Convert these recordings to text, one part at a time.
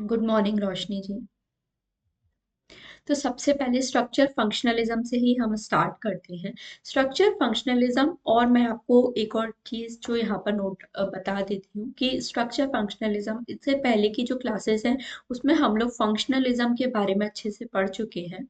Good morning रोशनी जी। तो सबसे पहले स्ट्रक्चर फंक्शनलिज्म से ही हम स्टार्ट करते हैं। स्ट्रक्चर फंक्शनलिज्म, और मैं आपको एक और चीज़ जो यहाँ पर नोट बता देती हूँ कि स्ट्रक्चर फंक्शनलिज्म इससे पहले की जो क्लासेस हैं उसमें हम लोग फंक्शनलिज्म के बारे में अच्छे से पढ़ चुके हैं।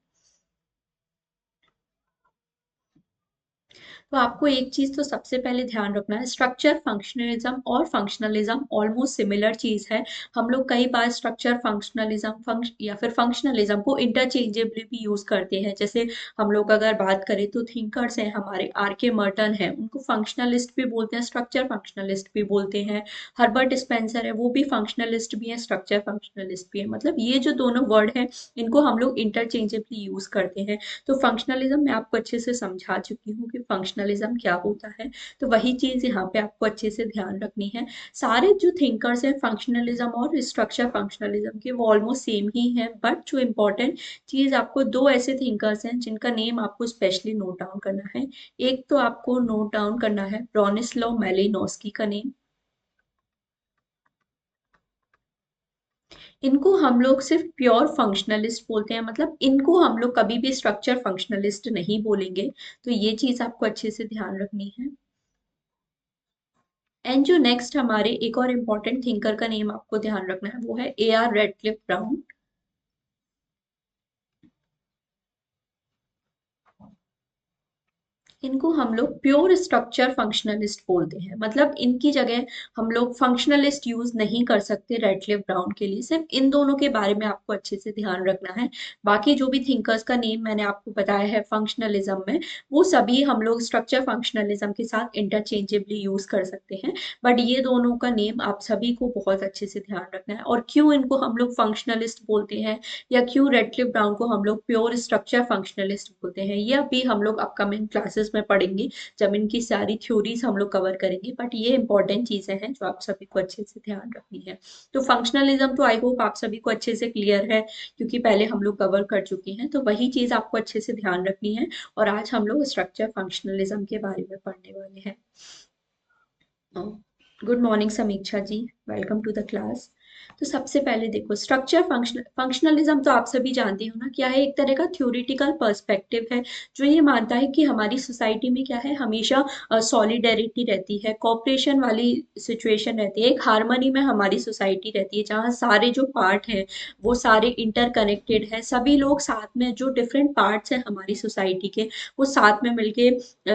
तो आपको एक चीज तो सबसे पहले ध्यान रखना है, स्ट्रक्चर फंक्शनलिज्म और फंक्शनलिज्म ऑलमोस्ट सिमिलर चीज है। हम लोग कई बार स्ट्रक्चर फंक्शनलिज्म या फिर फंक्शनलिज्म को इंटरचेंजेबली भी यूज करते हैं। जैसे हम लोग अगर बात करें तो थिंकर्स हैं हमारे, आर के मर्टन है, उनको फंक्शनलिस्ट भी बोलते हैं, स्ट्रक्चर फंक्शनलिस्ट भी बोलते हैं। हर्बर्ट स्पेंसर है, वो भी फंक्शनलिस्ट भी है, स्ट्रक्चर फंक्शनलिस्ट भी है। मतलब ये जो दोनों वर्ड है इनको हम लोग इंटरचेंजेबली यूज करते हैं। तो फंक्शनलिज्म मैं आपको अच्छे से समझा चुकी हूँ कि फंक्शनलिज्म क्या होता है। तो वही चीज यहाँ पे आपको अच्छे से ध्यान रखनी है। सारे जो थिंकर्स हैं फंक्शनलिज्म और स्ट्रक्चर फंक्शनलिज्म के वो ऑलमोस्ट सेम ही हैं, बट जो इम्पोर्टेंट चीज, आपको दो ऐसे थिंकर्स हैं जिनका नेम आपको स्पेशली नोट डाउन करना है। एक तो आपको नोट डाउन करना है ब्रोनिस्लाव मैलिनोस्की का नेम। इनको हम लोग सिर्फ प्योर फंक्शनलिस्ट बोलते हैं, मतलब इनको हम लोग कभी भी स्ट्रक्चर फंक्शनलिस्ट नहीं बोलेंगे। तो ये चीज आपको अच्छे से ध्यान रखनी है। एंड जो नेक्स्ट हमारे एक और इम्पोर्टेंट थिंकर का नेम आपको ध्यान रखना है वो है ए आर रेडक्लिफ ब्राउन। इनको हम लोग प्योर स्ट्रक्चर फंक्शनलिस्ट बोलते हैं, मतलब इनकी जगह हम लोग फंक्शनलिस्ट यूज नहीं कर सकते रेडक्लिफ ब्राउन के लिए। सिर्फ इन दोनों के बारे में आपको अच्छे से ध्यान रखना है। बाकी जो भी थिंकर्स का नेम मैंने आपको बताया है फंक्शनलिज्म में, वो सभी हम लोग स्ट्रक्चर फंक्शनलिज्म के साथ इंटरचेंजेबली यूज कर सकते हैं। बट ये दोनों का नेम आप सभी को बहुत अच्छे से ध्यान रखना है। और क्यों इनको हम लोग फंक्शनलिस्ट बोलते हैं या क्यों रेडक्लिफ ब्राउन को हम लोग प्योर स्ट्रक्चर फंक्शनलिस्ट बोलते हैं, ये अभी हम लोग अपकमिंग क्लासेस में पढ़ेंगे जब इनकी सारी थ्योरीज हम लोग कवर करेंगे। बट ये इंपॉर्टेंट चीजें हैं जो आप सभी को अच्छे से ध्यान रखनी है। तो फंक्शनलिज्म तो आई होप आप सभी को अच्छे से क्लियर है, क्योंकि पहले हम लोग कवर कर चुके हैं। तो वही चीज आपको अच्छे से ध्यान रखनी है। और आज हम लोग स्ट्रक्चर फंक्शनलिज्म के बारे में पढ़ने वाले हैं। गुड मॉर्निंग समीक्षा जी, वेलकम टू द क्लास। तो सबसे पहले देखो, स्ट्रक्चर फंक्शनलिज्म तो आप सभी जानते हो ना क्या है। एक तरह का थ्योरेटिकल पर्सपेक्टिव है जो ये मानता है कि हमारी सोसाइटी में क्या है, हमेशा सॉलिडेरिटी रहती है, कोऑपरेशन वाली सिचुएशन रहती है, एक हार्मनी में हमारी सोसाइटी रहती है जहाँ सारे जो पार्ट हैं वो सारे इंटरकनेक्टेड हैं। सभी लोग साथ में, जो डिफरेंट पार्ट्स हैं हमारी सोसाइटी के, वो साथ में मिलके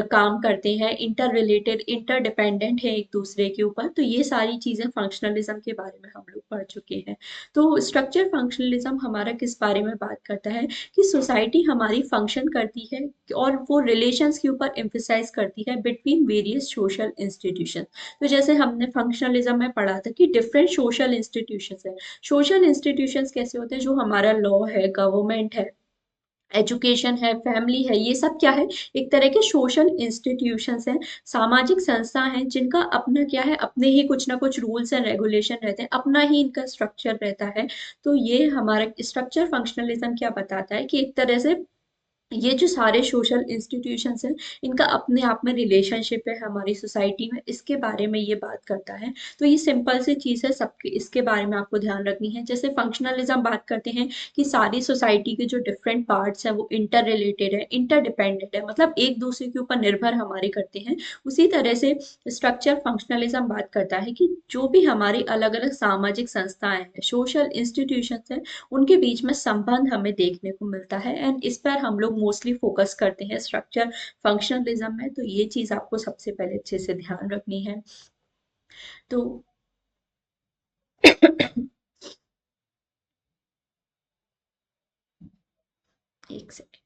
काम करते हैं, इंटर रिलेटेड इंटरडिपेंडेंट है एक दूसरे के ऊपर। तो ये सारी चीजें फंक्शनलिज्म के बारे में हम लोग पढ़ चुके हैं। तो स्ट्रक्चर फंक्शनलिज्म हमारा किस बारे में बात करता है कि सोसाइटी हमारी फंक्शन करती है और वो रिलेशंस के ऊपर एम्फेसाइज करती है बिटवीन वेरियस सोशल इंस्टीट्यूशन। तो जैसे हमने फंक्शनलिज्म में पढ़ा था कि डिफरेंट सोशल इंस्टीट्यूशंस है। सोशल इंस्टीट्यूशंस कैसे होते हैं, जो हमारा लॉ है, गवर्नमेंट है, एजुकेशन है, फैमिली है, ये सब क्या है, एक तरह के सोशल इंस्टीट्यूशंस हैं, सामाजिक संस्था हैं जिनका अपना क्या है, अपने ही कुछ ना कुछ रूल्स एंड रेगुलेशन रहते हैं, अपना ही इनका स्ट्रक्चर रहता है। तो ये हमारा स्ट्रक्चर फंक्शनलिज्म क्या बताता है कि एक तरह से ये जो सारे सोशल इंस्टीट्यूशंस हैं इनका अपने आप में रिलेशनशिप है हमारी सोसाइटी में, इसके बारे में ये बात करता है। तो ये सिंपल सी चीज़ है, सबके इसके बारे में आपको ध्यान रखनी है। जैसे फंक्शनलिज्म बात करते हैं कि सारी सोसाइटी के जो डिफरेंट पार्ट्स हैं वो इंटर रिलेटेड है, इंटरडिपेंडेंट है, मतलब एक दूसरे के ऊपर निर्भर हमारे करते हैं। उसी तरह से स्ट्रक्चर फंक्शनलिज्म बात करता है कि जो भी हमारी अलग अलग सामाजिक संस्थाएं हैं, सोशल इंस्टीट्यूशंस हैं, उनके बीच में संबंध हमें देखने को मिलता है। एंड इस पर हम लोग मोस्टली फोकस करते हैं स्ट्रक्चर फंक्शनलिज्म में। तो ये चीज आपको सबसे पहले अच्छे से ध्यान रखनी है। तो एक सेकेंड।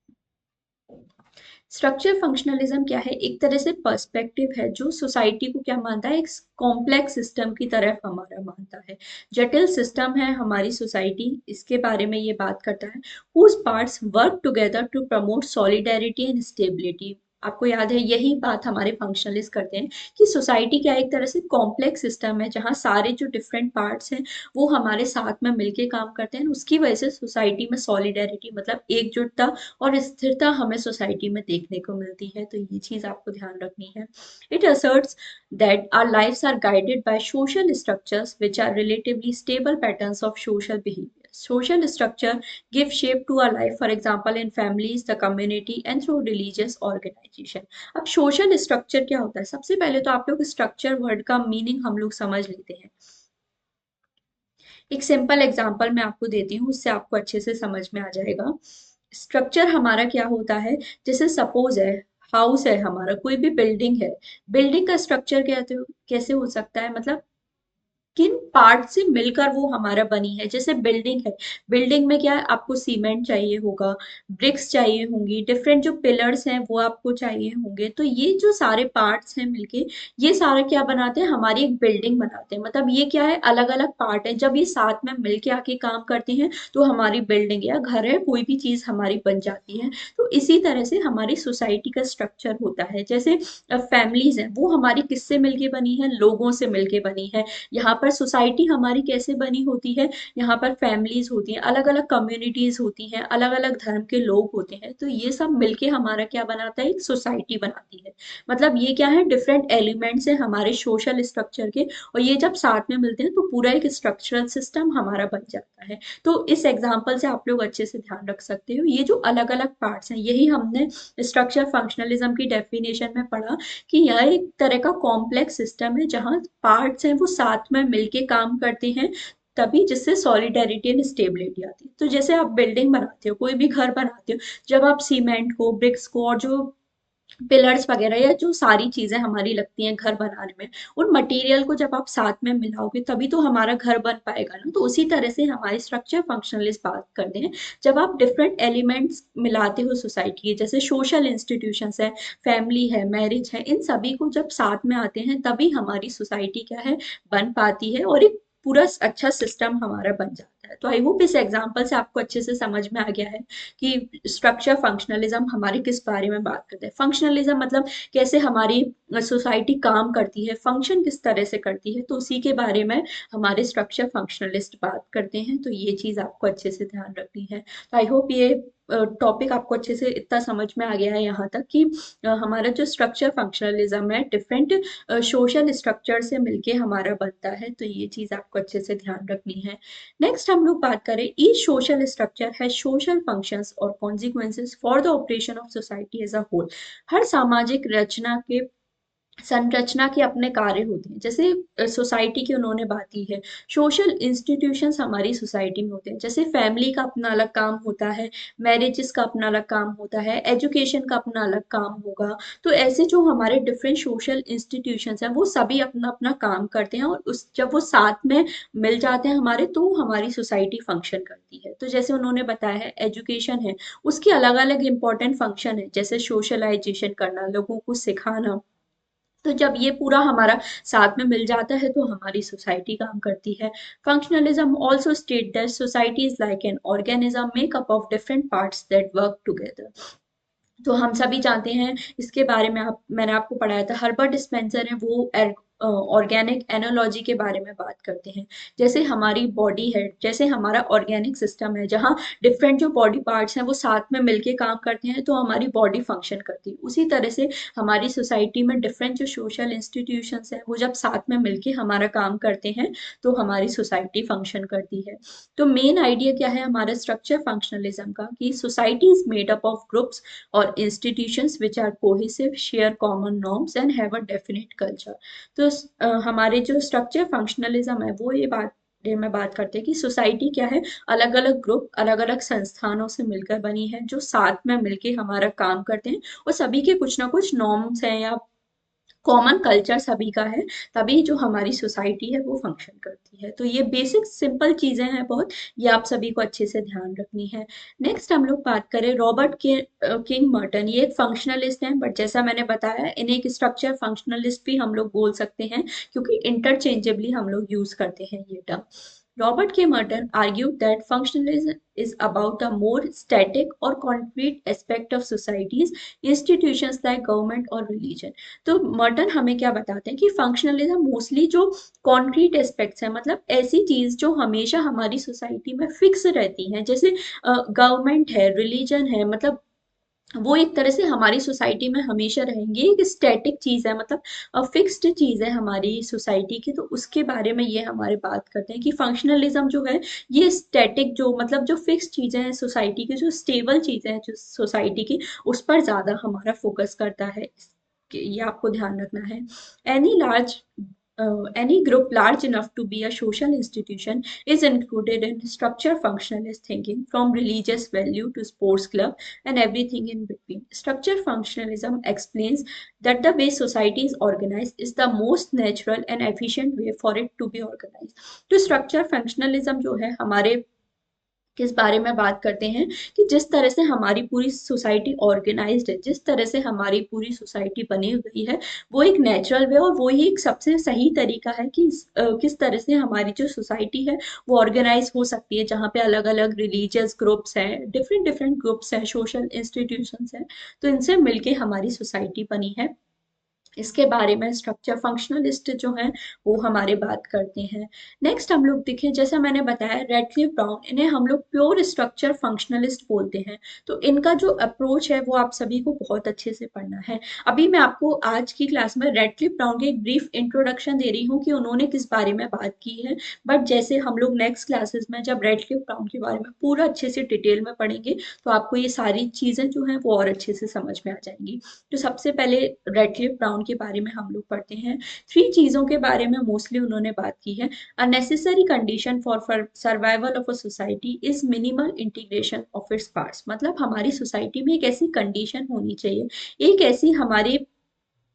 स्ट्रक्चर फंक्शनलिज्म क्या है, एक तरह से पर्सपेक्टिव है जो सोसाइटी को क्या मानता है, एक कॉम्प्लेक्स सिस्टम की तरफ हमारा मानता है। जटिल सिस्टम है हमारी सोसाइटी, इसके बारे में ये बात करता है। whose parts work together to promote solidarity and stability। आपको याद है यही बात हमारे फंक्शनलिस्ट करते हैं कि सोसाइटी क्या एक तरह से कॉम्प्लेक्स सिस्टम है जहाँ सारे जो डिफरेंट पार्ट्स हैं वो हमारे साथ में मिलके काम करते हैं। उसकी वजह से सोसाइटी में सॉलिडेरिटी मतलब एकजुटता और स्थिरता हमें सोसाइटी में देखने को मिलती है। तो ये चीज आपको ध्यान रखनी है। It asserts that our lives are guided by social structures which are relatively stable patterns of social behavior. Social structure give shape to our life, for example, in families, the community, and through religious organization. अब social structure क्या होता है? सबसे पहले तो आप लोग structure word का मीनिंग हम लोग समझ लेते हैं। एक सिंपल एग्जांपल मैं आपको देती हूँ, उससे आपको अच्छे से समझ में आ जाएगा। स्ट्रक्चर हमारा क्या होता है? जैसे सपोज है हाउस है हमारा, कोई भी बिल्डिंग है, बिल्डिंग का स्ट्रक्चर कहते हो कैसे हो सकता है? मतलब किन पार्ट से मिलकर वो हमारा बनी है। जैसे बिल्डिंग है, बिल्डिंग में क्या है, आपको सीमेंट चाहिए होगा, ब्रिक्स चाहिए होंगी, डिफरेंट जो पिलर्स हैं वो आपको चाहिए होंगे। तो ये जो सारे पार्ट्स हैं मिलके ये सारा क्या बनाते हैं? हमारी एक बिल्डिंग बनाते हैं। मतलब ये क्या है? अलग अलग पार्ट है, जब ये साथ में मिलके आके काम करते हैं तो हमारी बिल्डिंग या घर है, कोई भी चीज हमारी बन जाती है। तो इसी तरह से हमारी सोसाइटी का स्ट्रक्चर होता है। जैसे फैमिलीज हैं, वो हमारी किससे मिलके बनी है? लोगों से मिलके बनी है। यहाँ पर सोसाइटी हमारी कैसे बनी होती है? यहाँ पर फैमिलीज होती हैं, अलग अलग कम्युनिटीज होती हैं, अलग अलग धर्म के लोग होते हैं। तो ये सब मिलके हमारा क्या बनाता है? एक सोसाइटी बनाती है। मतलब ये क्या है? डिफरेंट एलिमेंट्स है हमारे सोशल स्ट्रक्चर के, और ये जब साथ में मिलते हैं तो पूरा एक स्ट्रक्चरल सिस्टम हमारा बन जाता है। तो इस एग्जाम्पल से आप लोग अच्छे से ध्यान रख सकते हो, ये जो अलग अलग पार्ट्स हैं यही हमने स्ट्रक्चर फंक्शनलिज्म की डेफिनेशन में पढ़ा कि यह एक तरह का कॉम्प्लेक्स सिस्टम है जहाँ पार्ट्स हैं वो साथ में मिलके काम करते हैं, तभी जिससे सॉलिडेरिटी एंड स्टेबिलिटी आती है। तो जैसे आप बिल्डिंग बनाते हो, कोई भी घर बनाते हो, जब आप सीमेंट को, ब्रिक्स को और जो पिलर्स वगैरह या जो सारी चीजें हमारी लगती हैं घर बनाने में, उन मटेरियल को जब आप साथ में मिलाओगे तभी तो हमारा घर बन पाएगा ना। तो उसी तरह से हमारी स्ट्रक्चर फंक्शनलिस्ट बात करते हैं, जब आप डिफरेंट एलिमेंट्स मिलाते हो सोसाइटी के, जैसे सोशल इंस्टीट्यूशंस है, फैमिली है, मैरिज है, इन सभी को जब साथ में आते हैं तभी हमारी सोसाइटी क्या है? बन पाती है, और एक पूरा अच्छा सिस्टम हमारा बन जाता है। तो आई होप इस एग्जाम्पल से आपको अच्छे से समझ में आ गया है कि स्ट्रक्चर फंक्शनलिज्म हमारे किस बारे में बात करते हैं। फंक्शनलिज्म मतलब कैसे हमारी सोसाइटी काम करती है, फंक्शन किस तरह से करती है, तो उसी के बारे में हमारे स्ट्रक्चर फंक्शनलिस्ट बात करते हैं। तो ये चीज आपको अच्छे से ध्यान रखनी है। तो आई होप ये टॉपिक आपको अच्छे से इतना समझ में आ गया है यहाँ तक कि हमारा जो स्ट्रक्चर फंक्शनलिज्म है डिफरेंट सोशल स्ट्रक्चर से मिलके हमारा बनता है। तो ये चीज आपको अच्छे से ध्यान रखनी है। नेक्स्ट हम लोग बात करें, ईच सोशल स्ट्रक्चर है सोशल फंक्शंस और consequences for the operation of society as a whole. हर सामाजिक रचना के संरचना के अपने कार्य होते हैं। जैसे सोसाइटी की उन्होंने बात की है, सोशल इंस्टीट्यूशंस हमारी सोसाइटी में होते हैं। जैसे फैमिली का अपना अलग काम होता है, मैरिजेस का अपना अलग काम होता है, एजुकेशन का अपना अलग काम होगा। तो ऐसे जो हमारे डिफरेंट सोशल इंस्टीट्यूशंस हैं वो सभी अपना अपना काम करते हैं, और उस जब वो साथ में मिल जाते हैं हमारे, तो हमारी सोसाइटी फंक्शन करती है। तो जैसे उन्होंने बताया है एजुकेशन है, उसकी अलग अलग इंपॉर्टेंट फंक्शन है, जैसे सोशलाइजेशन करना, लोगों को सिखाना। तो जब ये पूरा हमारा साथ में मिल जाता है तो हमारी सोसाइटी काम करती है। Functionalism also state that society is like an organism makeup of different parts that work together. तो हम सभी जानते हैं इसके बारे में, आप मैंने आपको पढ़ाया था, हर्बर्ट स्पेंसर है वो ऑर्गेनिक एनोलॉजी के बारे में बात करते हैं। जैसे हमारी बॉडी है, जैसे हमारा ऑर्गेनिक सिस्टम है जहाँ डिफरेंट जो बॉडी पार्ट्स हैं वो साथ में मिलके काम करते हैं तो हमारी बॉडी फंक्शन करती है। उसी तरह से हमारी सोसाइटी में डिफरेंट जो सोशल इंस्टीट्यूशंस हैं वो जब साथ में मिलके हमारा काम करते हैं तो हमारी सोसाइटी फंक्शन करती है। तो मेन आइडिया क्या है हमारा स्ट्रक्चर फंक्शनलिज्म का, कि society is made up of groups or institutions which are cohesive, share common norms and have a definite culture। तो हमारे जो स्ट्रक्चर फंक्शनलिज्म है वो ये बात में बात करते हैं कि सोसाइटी क्या है, अलग अलग ग्रुप, अलग अलग संस्थानों से मिलकर बनी है जो साथ में मिलके हमारा काम करते हैं, और सभी के कुछ ना कुछ नॉर्म्स हैं या कॉमन कल्चर सभी का है, तभी जो हमारी सोसाइटी है वो फंक्शन करती है। तो ये बेसिक सिंपल चीजें हैं बहुत, ये आप सभी को अच्छे से ध्यान रखनी है। नेक्स्ट हम लोग बात करें रॉबर्ट के किंग मर्टन, ये एक फंक्शनलिस्ट हैं, बट जैसा मैंने बताया इन्हें एक स्ट्रक्चर फंक्शनलिस्ट भी हम लोग बोल सकते हैं क्योंकि इंटरचेंजेबली हम लोग यूज करते हैं ये term. Robert K. Merton argued that functionalism is about a more static or concrete aspect of societies, institutions like government or religion. तो मर्टन हमें क्या बताते हैं कि फंक्शनलिज्म मोस्टली जो कॉन्क्रीट एस्पेक्ट्स है, मतलब ऐसी चीज जो हमेशा हमारी सोसाइटी में फिक्स रहती हैं, जैसे गवर्नमेंट है, रिलीजन है, मतलब वो एक तरह से हमारी सोसाइटी में हमेशा रहेंगे, एक स्टैटिक चीज है, मतलब फिक्स्ड चीज है हमारी सोसाइटी की। तो उसके बारे में ये हमारे बात करते हैं कि फंक्शनलिज्म जो है ये स्टैटिक, जो मतलब जो फिक्स चीजें हैं सोसाइटी की, जो स्टेबल चीजें हैं जो सोसाइटी की, उस पर ज्यादा हमारा फोकस करता है। ये आपको ध्यान रखना है। Any large any group large enough to be a social institution is included in structure functionalist thinking, from religious value to sports club and everything in between. Structure functionalism explains that the way society is organized is the most natural and efficient way for it to be organized. तो structure functionalism जो है हमारे किस बारे में बात करते हैं कि जिस तरह से हमारी पूरी सोसाइटी ऑर्गेनाइज्ड है, जिस तरह से हमारी पूरी सोसाइटी बनी हुई है, वो एक नेचुरल वे और वो ही एक सबसे सही तरीका है कि किस तरह से हमारी जो सोसाइटी है वो ऑर्गेनाइज हो सकती है, जहाँ पे अलग अलग रिलीजियस ग्रुप्स हैं, डिफरेंट डिफरेंट ग्रुप्स हैं, सोशल इंस्टीट्यूशंस हैं, तो इनसे मिलके हमारी सोसाइटी बनी है। इसके बारे में स्ट्रक्चर फंक्शनलिस्ट जो हैं वो हमारे बात करते हैं। नेक्स्ट हम लोग देखें, जैसा मैंने बताया रेडक्लिफ ब्राउन, इन्हें हम लोग प्योर स्ट्रक्चर फंक्शनलिस्ट बोलते हैं। तो इनका जो अप्रोच है वो आप सभी को बहुत अच्छे से पढ़ना है। अभी मैं आपको आज की क्लास में रेडक्लिफ ब्राउन के एक ब्रीफ इंट्रोडक्शन दे रही हूँ कि उन्होंने किस बारे में बात की है, बट जैसे हम लोग नेक्स्ट क्लासेस में जब रेडक्लिफ ब्राउन के बारे में पूरा अच्छे से डिटेल में पढ़ेंगे तो आपको ये सारी चीजें जो हैं वो और अच्छे से समझ में आ जाएंगी। तो सबसे पहले रेडक्लिफ ब्राउन के बारे में हम लोग पढ़ते हैं। थ्री चीजों के बारे में मोस्टली उन्होंने बात की है। A necessary condition for survival of a society is minimal integration of its parts, मतलब हमारी सोसाइटी में एक ऐसी कंडीशन होनी चाहिए, एक ऐसी हमारी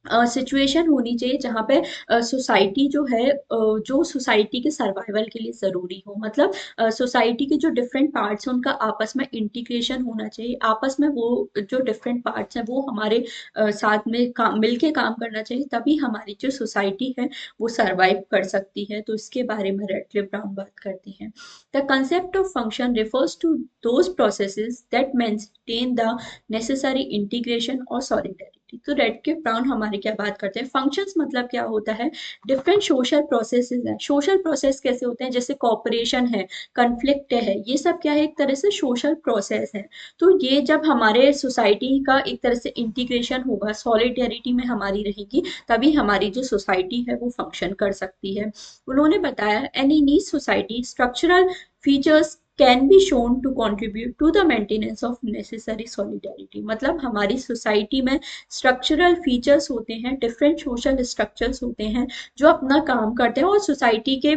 सिचुएशन होनी चाहिए जहाँ पे सोसाइटी जो है जो सोसाइटी के सर्वाइवल के लिए ज़रूरी हो, मतलब सोसाइटी के जो डिफरेंट पार्ट्स हैं उनका आपस में इंटीग्रेशन होना चाहिए, आपस में वो जो डिफरेंट पार्ट्स हैं वो हमारे साथ में काम मिलके काम करना चाहिए, तभी हमारी जो सोसाइटी है वो सर्वाइव कर सकती है। तो इसके बारे में रेडक्लिफ ब्राउन बात करती हैं। The concept of function refers to those processes that maintain the necessary integration और सॉलिडरिटी। तो रेडक्लिफ ब्राउन हमारे क्या बात करते हैं, फंक्शंस मतलब क्या होता है, डिफरेंट सोशल प्रोसेसेस हैं। सोशल प्रोसेस कैसे होते हैं, जैसे कॉपरेशन है, कन्फ्लिक्ट है, ये सब क्या है, एक तरह से सोशल प्रोसेस है। तो ये जब हमारे सोसाइटी का एक तरह से इंटीग्रेशन होगा, सॉलिडेरिटी में हमारी रहेगी, तभी हमारी जो सोसाइटी है वो फंक्शन कर सकती है। उन्होंने बताया and in each society structural features can be shown to contribute to the maintenance of necessary solidarity, मतलब हमारी सोसाइटी में स्ट्रक्चरल फीचर्स होते हैं, डिफरेंट सोशल स्ट्रक्चर्स होते हैं जो अपना काम करते हैं और सोसाइटी के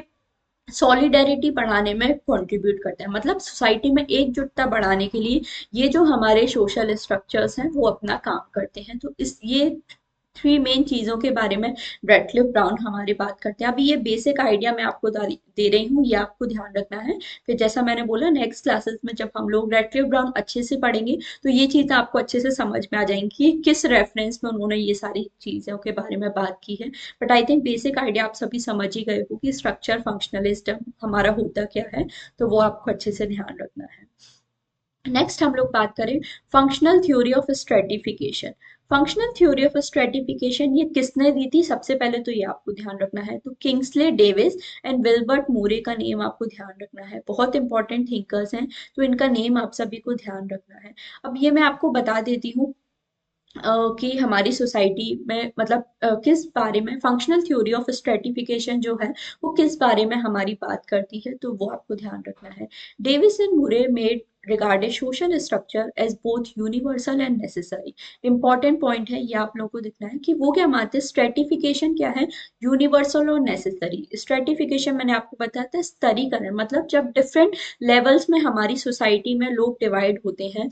सॉलिडेरिटी बढ़ाने में कंट्रीब्यूट करते हैं, मतलब सोसाइटी में एकजुटता बढ़ाने के लिए ये जो हमारे सोशल स्ट्रक्चर्स हैं वो अपना काम करते हैं। तो इस ये थ्री मेन चीजों के बारे में रेडक्लिफ ब्राउन हमारी बात करते हैं। अभी ये बेसिक आइडिया मैं आपको दे रही हूँ, ये आपको ध्यान रखना है। फिर जैसा मैंने बोला नेक्स्ट क्लासेस में जब हम लोग रेडक्लिफ ब्राउन अच्छे से पढ़ेंगे तो ये चीजें आपको अच्छे से समझ में आ जाएंगी कि किस रेफरेंस में उन्होंने ये सारी चीजों के बारे में बात की है। But I think basic idea आप सभी समझ ही गए हो कि स्ट्रक्चर फंक्शनलिज्म हमारा होता क्या है, तो वो आपको अच्छे से ध्यान रखना है। नेक्स्ट हम लोग बात करें functional theory of stratification. Functional theory of stratification ये किसने दी थी, सबसे पहले तो ये आपको ध्यान रखना है, तो किंग्सले डेविस एंड विल्बर्ट मूरे का नेम आपको ध्यान रखना है, बहुत इंपॉर्टेंट थिंकर्स हैं, तो इनका नेम आप सभी को ध्यान रखना है। अब ये मैं आपको बता देती हूँ कि हमारी सोसाइटी में मतलब किस बारे में फंक्शनल थ्योरी ऑफ स्ट्रेटिफिकेशन जो है वो किस बारे में हमारी बात करती है, तो वो आपको ध्यान रखना है। Davis and Moore made regarded social structure as both universal and necessary. Important point है ये आप लोगों को दिखना है कि वो क्या मानते हैं, स्ट्रेटिफिकेशन क्या है, यूनिवर्सल और नेसेसरी। स्ट्रेटिफिकेशन मैंने आपको बताया था स्तरीकरण, मतलब जब डिफरेंट लेवल्स में हमारी सोसाइटी में लोग डिवाइड होते हैं,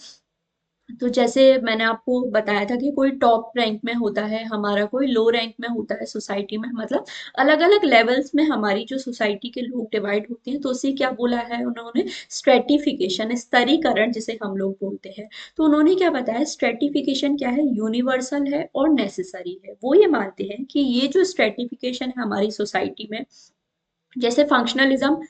तो जैसे मैंने आपको बताया था कि कोई टॉप रैंक में होता है हमारा, कोई लो रैंक में होता है सोसाइटी में, मतलब अलग अलग लेवल्स में हमारी जो सोसाइटी के लोग डिवाइड होते हैं, तो उसे क्या बोला है उन्होंने, स्ट्रेटिफिकेशन, स्तरीकरण जिसे हम लोग बोलते हैं। तो उन्होंने क्या बताया, स्ट्रेटिफिकेशन क्या है, यूनिवर्सल है और नेसेसरी है। वो ये मानते हैं कि ये जो स्ट्रेटिफिकेशन है हमारी सोसाइटी में, जैसे फंक्शनलिज्म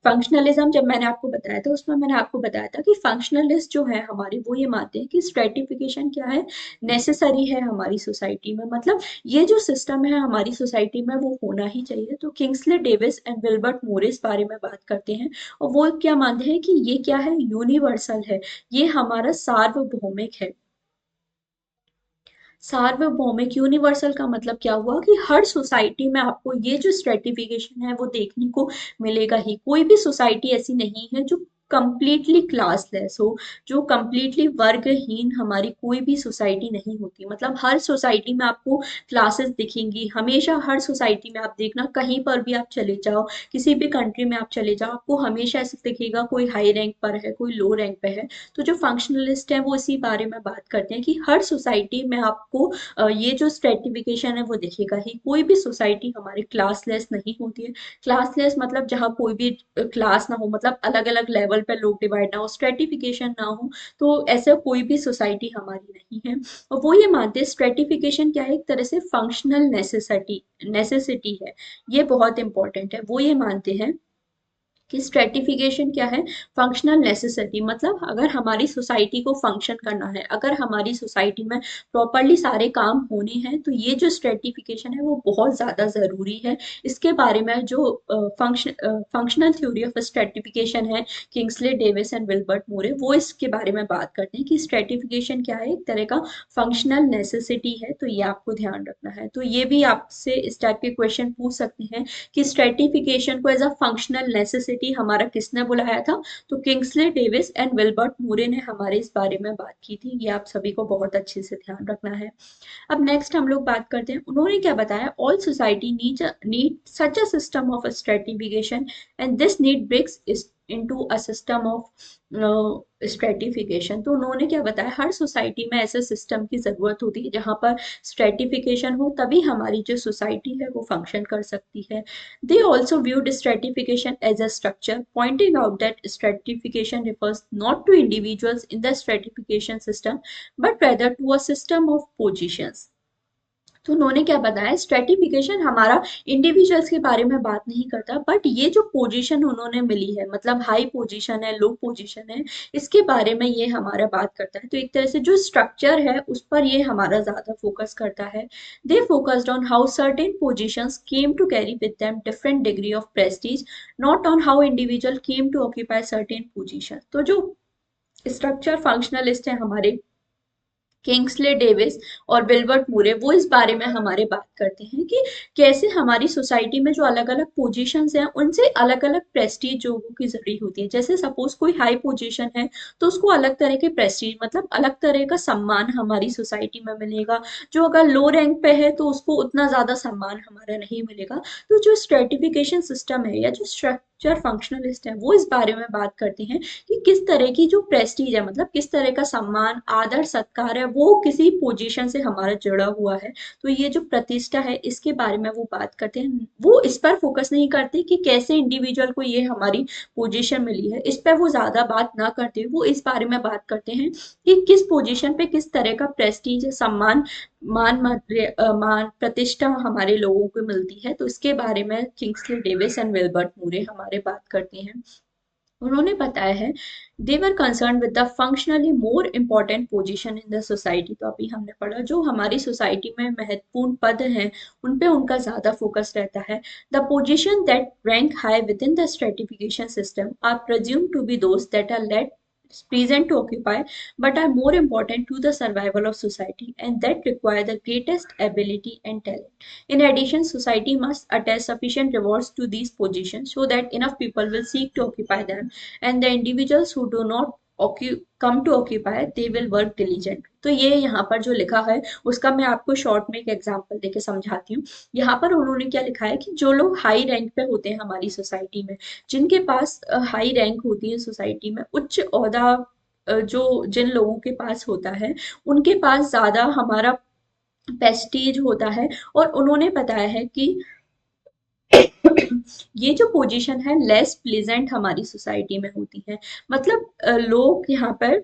फंक्शनलिज्म जब मैंने आपको बताया था उसमें मैंने आपको बताया था कि फंक्शनलिस्ट जो है हमारे वो ये मानते हैं कि स्ट्रेटिफिकेशन क्या है, नेसेसरी है हमारी सोसाइटी में, मतलब ये जो सिस्टम है हमारी सोसाइटी में वो होना ही चाहिए। तो किंग्सले डेविस एंड विल्बर्ट मोर इस बारे में बात करते हैं और वो क्या मानते हैं कि ये क्या है, यूनिवर्सल है, ये हमारा सार्वभौमिक है। सार्वभौमिक यूनिवर्सल का मतलब क्या हुआ कि हर सोसाइटी में आपको ये जो स्ट्रेटिफिकेशन है वो देखने को मिलेगा ही। कोई भी सोसाइटी ऐसी नहीं है जो कंप्लीटली क्लासलेस हो, जो कंप्लीटली वर्गहीन हमारी कोई भी सोसाइटी नहीं होती। मतलब हर सोसाइटी में आपको क्लासेस दिखेंगी हमेशा, हर सोसाइटी में आप देखना कहीं पर भी आप चले जाओ, किसी भी कंट्री में आप चले जाओ, आपको हमेशा ऐसे दिखेगा कोई हाई रैंक पर है, कोई लो रैंक पे है। तो जो फंक्शनलिस्ट है वो इसी बारे में बात करते हैं कि हर सोसाइटी में आपको ये जो स्ट्रेटिफिकेशन है वो दिखेगा ही। कोई भी सोसाइटी हमारी क्लासलेस नहीं होती है। क्लासलेस मतलब जहाँ कोई भी क्लास ना हो, मतलब अलग अलग लेवल पे लोग डिवाइड ना हो, स्ट्रेटिफिकेशन ना हो, तो ऐसा कोई भी सोसाइटी हमारी नहीं है। और वो ये मानते हैं स्ट्रेटिफिकेशन क्या है, एक तरह से फंक्शनल नेसेसिटी है। ये बहुत इंपॉर्टेंट है। वो ये मानते हैं कि स्ट्रेटिफिकेशन क्या है, फंक्शनल नेसेसिटी, मतलब अगर हमारी सोसाइटी को फंक्शन करना है, अगर हमारी सोसाइटी में प्रॉपरली सारे काम होने हैं, तो ये जो स्ट्रेटिफिकेशन है वो बहुत ज़्यादा ज़रूरी है। इसके बारे में जो फंक्शनल थ्योरी ऑफ स्ट्रेटिफिकेशन है, किंग्सले डेविस एंड विल्बर्ट मोरे, वो इसके बारे में बात करते हैं कि स्ट्रेटिफिकेशन क्या है, एक तरह का फंक्शनल नेसेसिटी है। तो ये आपको ध्यान रखना है। तो ये भी आपसे इस टाइप के क्वेश्चन पूछ सकते हैं कि स्ट्रेटिफिकेशन को एज अ फंक्शनल नेसेसिटी हमारा किसने बुलाया था, तो किंग्सले डेविस एंड विल्बर्ट मूरे ने हमारे इस बारे में बात की थी। ये आप सभी को बहुत अच्छे से ध्यान रखना है। अब नेक्स्ट हम लोग बात करते हैं, उन्होंने क्या बताया, all society need such a system of stratification and this need breaks into a system of stratification. तो उन्होंने क्या बताया, हर सोसाइटी में ऐसे सिस्टम की जरूरत होती है जहां पर स्ट्रेटिफिकेशन हो, तभी हमारी जो सोसाइटी है वो फंक्शन कर सकती है। They also viewed stratification as a structure, pointing out that stratification refers not to individuals in the stratification system, but rather to a system of positions. तो उन्होंने क्या बताया, स्ट्रेटिफिकेशन हमारा इंडिविजुअल्स के बारे में बात नहीं करता, बट ये जो पोजीशन उन्होंने मिली है, मतलब हाई पोजीशन है, लो पोजीशन है, इसके बारे में ये हमारा बात करता है। तो एक तरह से जो स्ट्रक्चर है उस पर ये हमारा ज्यादा फोकस करता है। They focused on how certain positions came to carry with them different degree of prestige, not on how individual came to occupy certain position. तो जो स्ट्रक्चर फंक्शनलिस्ट है हमारे किंग्सले डेविस और विल्बर्ट मूरे, वो इस बारे में हमारे बात करते हैं कि कैसे हमारी सोसाइटी में जो अलग अलग पोजीशंस हैं उनसे अलग अलग प्रेस्टीज लोगों की जरूरी होती है। जैसे सपोज कोई हाई पोजीशन है तो उसको अलग तरह के प्रेस्टीज, मतलब अलग तरह का सम्मान हमारी सोसाइटी में मिलेगा। जो अगर लो रैंक पे है तो उसको उतना ज्यादा सम्मान हमारा नहीं मिलेगा। तो जो स्ट्रेटिफिकेशन सिस्टम है या जो स्ट्रक्चर फंक्शनलिस्ट है वो इस बारे में बात करते हैं कि किस तरह की जो प्रेस्टीज है, मतलब किस तरह का सम्मान आदर सत्कार है, वो किसी पोजीशन से हमारा जुड़ा हुआ है। तो ये जो प्रतिष्ठा है इसके बारे में वो बात करते हैं। वो इस पर फोकस नहीं करते कि कैसे इंडिविजुअल को ये हमारी पोजीशन मिली है, इस पर वो ज्यादा बात ना करते, वो इस बारे में बात करते हैं कि किस पोजीशन पे किस तरह का प्रेस्टीज सम्मान मान प्रतिष्ठा हमारे लोगों को मिलती है। तो इसके बारे में Kingsley Davis and Wilbert Moore हमारे बात करते हैं। उन्होंने बताया है they were concern with the functionally more important position in the society. तो अभी हमने पढ़ा जो हमारी सोसाइटी में महत्वपूर्ण पद हैं उन पे उनका ज्यादा फोकस रहता है। The position that rank high within the stratification system are presume to be those that are late present to occupy but are more important to the survival of society and that require the greatest ability and talent. In addition, society must attach sufficient rewards to these positions so that enough people will seek to occupy them and the individuals who do not come to occupy they will work diligent। तो ये यहाँ पर जो लिखा है उसका मैं आपको शॉर्ट में एक एग्जांपल देके समझाती हूँ। यहाँ पर उन्होंने क्या लिखा है कि जो लोग हाई रैंक पे होते हैं हमारी सोसाइटी में, जिनके पास हाई रैंक होती है सोसाइटी में, उच्च ओहदा जो जिन लोगों के पास होता है उनके पास ज्यादा हमारा प्रेस्टीज होता है। और उन्होंने बताया है कि ये जो पोजीशन है लेस प्लेजेंट हमारी सोसाइटी में होती है। मतलब लोग यहाँ पर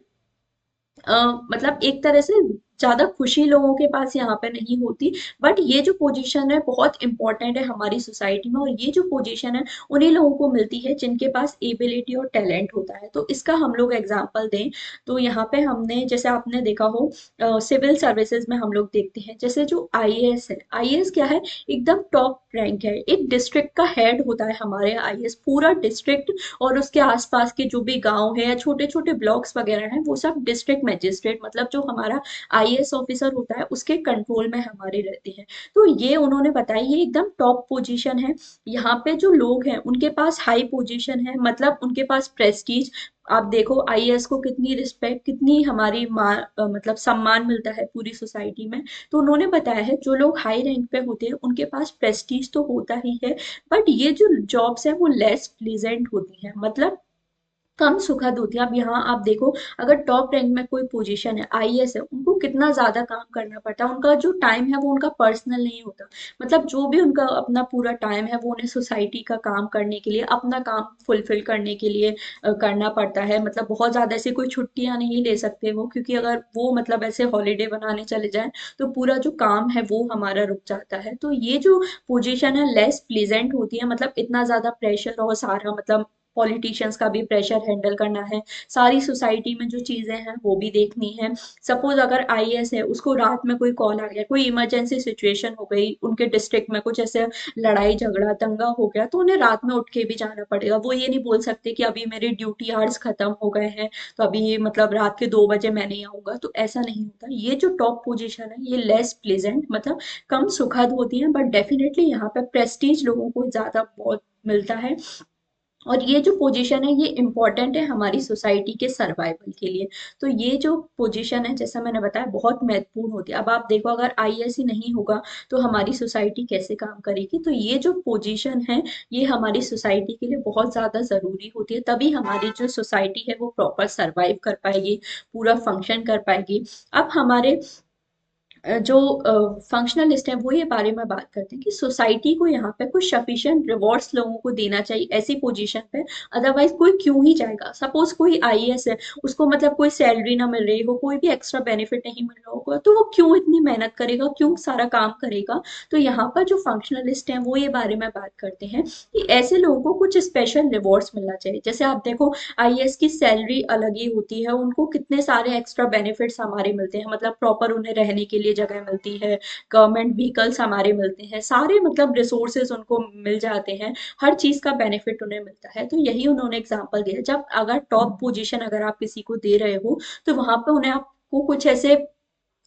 मतलब एक तरह से ज्यादा खुशी लोगों के पास यहाँ पे नहीं होती। बट ये जो पोजीशन है बहुत इंपॉर्टेंट है हमारी सोसाइटी में, और ये जो पोजीशन है उन्हीं लोगों को मिलती है जिनके पास एबिलिटी और टैलेंट होता है। तो इसका हम लोग एग्जाम्पल दें तो यहाँ पे हमने, जैसे आपने देखा हो सिविल सर्विसेज में हम लोग देखते हैं, जैसे जो आईएएस है, आईएएस क्या है, एकदम टॉप रैंक है, एक डिस्ट्रिक्ट का हेड होता है हमारे आईएएस, पूरा डिस्ट्रिक्ट और उसके आसपास के जो भी गांव है या छोटे छोटे ब्लॉक्स वगैरह हैं वो सब डिस्ट्रिक्ट मजिस्ट्रेट, मतलब जो हमारा आईएएस ऑफिसर होता है उसके कंट्रोल में हमारे रहते हैं। तो ये उन्होंने बताया ये एकदम टॉप पोजीशन है। यहाँ पे जो लोग हैं उनके पास हाई पोजीशन है, मतलब उनके पास प्रेस्टीज। आप देखो आईएएस को कितनी रिस्पेक्ट, कितनी हमारी मतलब सम्मान मिलता है पूरी सोसाइटी में। तो उन्होंने बताया है जो लोग हाई रैंक पे होते हैं उनके पास प्रेस्टीज तो होता ही है, बट ये जो जॉब्स है वो लेस प्लीजेंट होती है, मतलब कम सुखद होती है। अब यहाँ आप देखो, अगर टॉप रैंक में कोई पोजीशन है, आईएएस है, उनको कितना ज्यादा काम करना पड़ता है, उनका जो टाइम है वो उनका पर्सनल नहीं होता, मतलब जो भी उनका अपना पूरा टाइम है वो उन्हें सोसाइटी का काम करने के लिए, अपना काम फुलफिल करने के लिए करना पड़ता है। मतलब बहुत ज्यादा ऐसे कोई छुट्टियां नहीं ले सकते वो, क्योंकि अगर वो मतलब ऐसे हॉलीडे बनाने चले जाएं तो पूरा जो काम है वो हमारा रुक जाता है। तो ये जो पोजीशन है लेस प्लीजेंट होती है, मतलब इतना ज्यादा प्रेशर और सारा मतलब पॉलिटिशियंस का भी प्रेशर हैंडल करना है, सारी सोसाइटी में जो चीजें हैं वो भी देखनी है। सपोज अगर आईएएस है, उसको रात में कोई कॉल आ गया, कोई इमरजेंसी सिचुएशन हो गई उनके डिस्ट्रिक्ट में, कुछ ऐसे लड़ाई झगड़ा दंगा हो गया, तो उन्हें रात में उठ के भी जाना पड़ेगा। वो ये नहीं बोल सकते कि अभी मेरे ड्यूटी आवर्स खत्म हो गए हैं तो अभी मतलब रात के 2 बजे मैं नहीं आऊंगा, तो ऐसा नहीं होता। ये जो टॉप पोजीशन है ये लेस प्लेजेंट, मतलब कम सुखद होती है, बट डेफिनेटली यहाँ पे प्रेस्टीज लोगों को ज्यादा बहुत मिलता है। और ये जो पोजीशन है ये इम्पोर्टेंट है हमारी सोसाइटी के सर्वाइवल के लिए। तो ये जो पोजीशन है जैसा मैंने बताया बहुत महत्वपूर्ण होती है। अब आप देखो अगर आईएएस ही नहीं होगा तो हमारी सोसाइटी कैसे काम करेगी। तो ये जो पोजीशन है ये हमारी सोसाइटी के लिए बहुत ज्यादा जरूरी होती है, तभी हमारी जो सोसाइटी है वो प्रॉपर सर्वाइव कर पाएगी, पूरा फंक्शन कर पाएगी। अब हमारे जो फंक्शनलिस्ट हैं वो ये बारे में बात करते हैं कि सोसाइटी को यहाँ पे कुछ सफिशिएंट रिवॉर्ड्स लोगों को देना चाहिए ऐसी पोजीशन पे, अदरवाइज कोई क्यों ही जाएगा। सपोज कोई आईएएस है, उसको मतलब कोई सैलरी ना मिल रही हो, कोई भी एक्स्ट्रा बेनिफिट नहीं मिल रहा होगा, तो वो क्यों इतनी मेहनत करेगा, क्यों सारा काम करेगा। तो यहाँ पर जो फंक्शनलिस्ट हैं वो ये बारे में बात करते हैं कि ऐसे लोगों को कुछ स्पेशल रिवॉर्ड्स मिलना चाहिए। जैसे आप देखो आईएएस की सैलरी अलग ही होती है, उनको कितने सारे एक्स्ट्रा बेनिफिट्स हमारे मिलते हैं, मतलब प्रॉपर उन्हें रहने के लिए जगह मिलती है, गवर्नमेंट व्हीकल्स हमारे मिलते हैं, सारे मतलब रिसोर्सेज उनको मिल जाते हैं, हर चीज का बेनिफिट उन्हें मिलता है। तो यही उन्होंने एग्जाम्पल दिया, जब अगर टॉप पोजीशन अगर आप किसी को दे रहे हो तो वहां पे उन्हें आपको कुछ ऐसे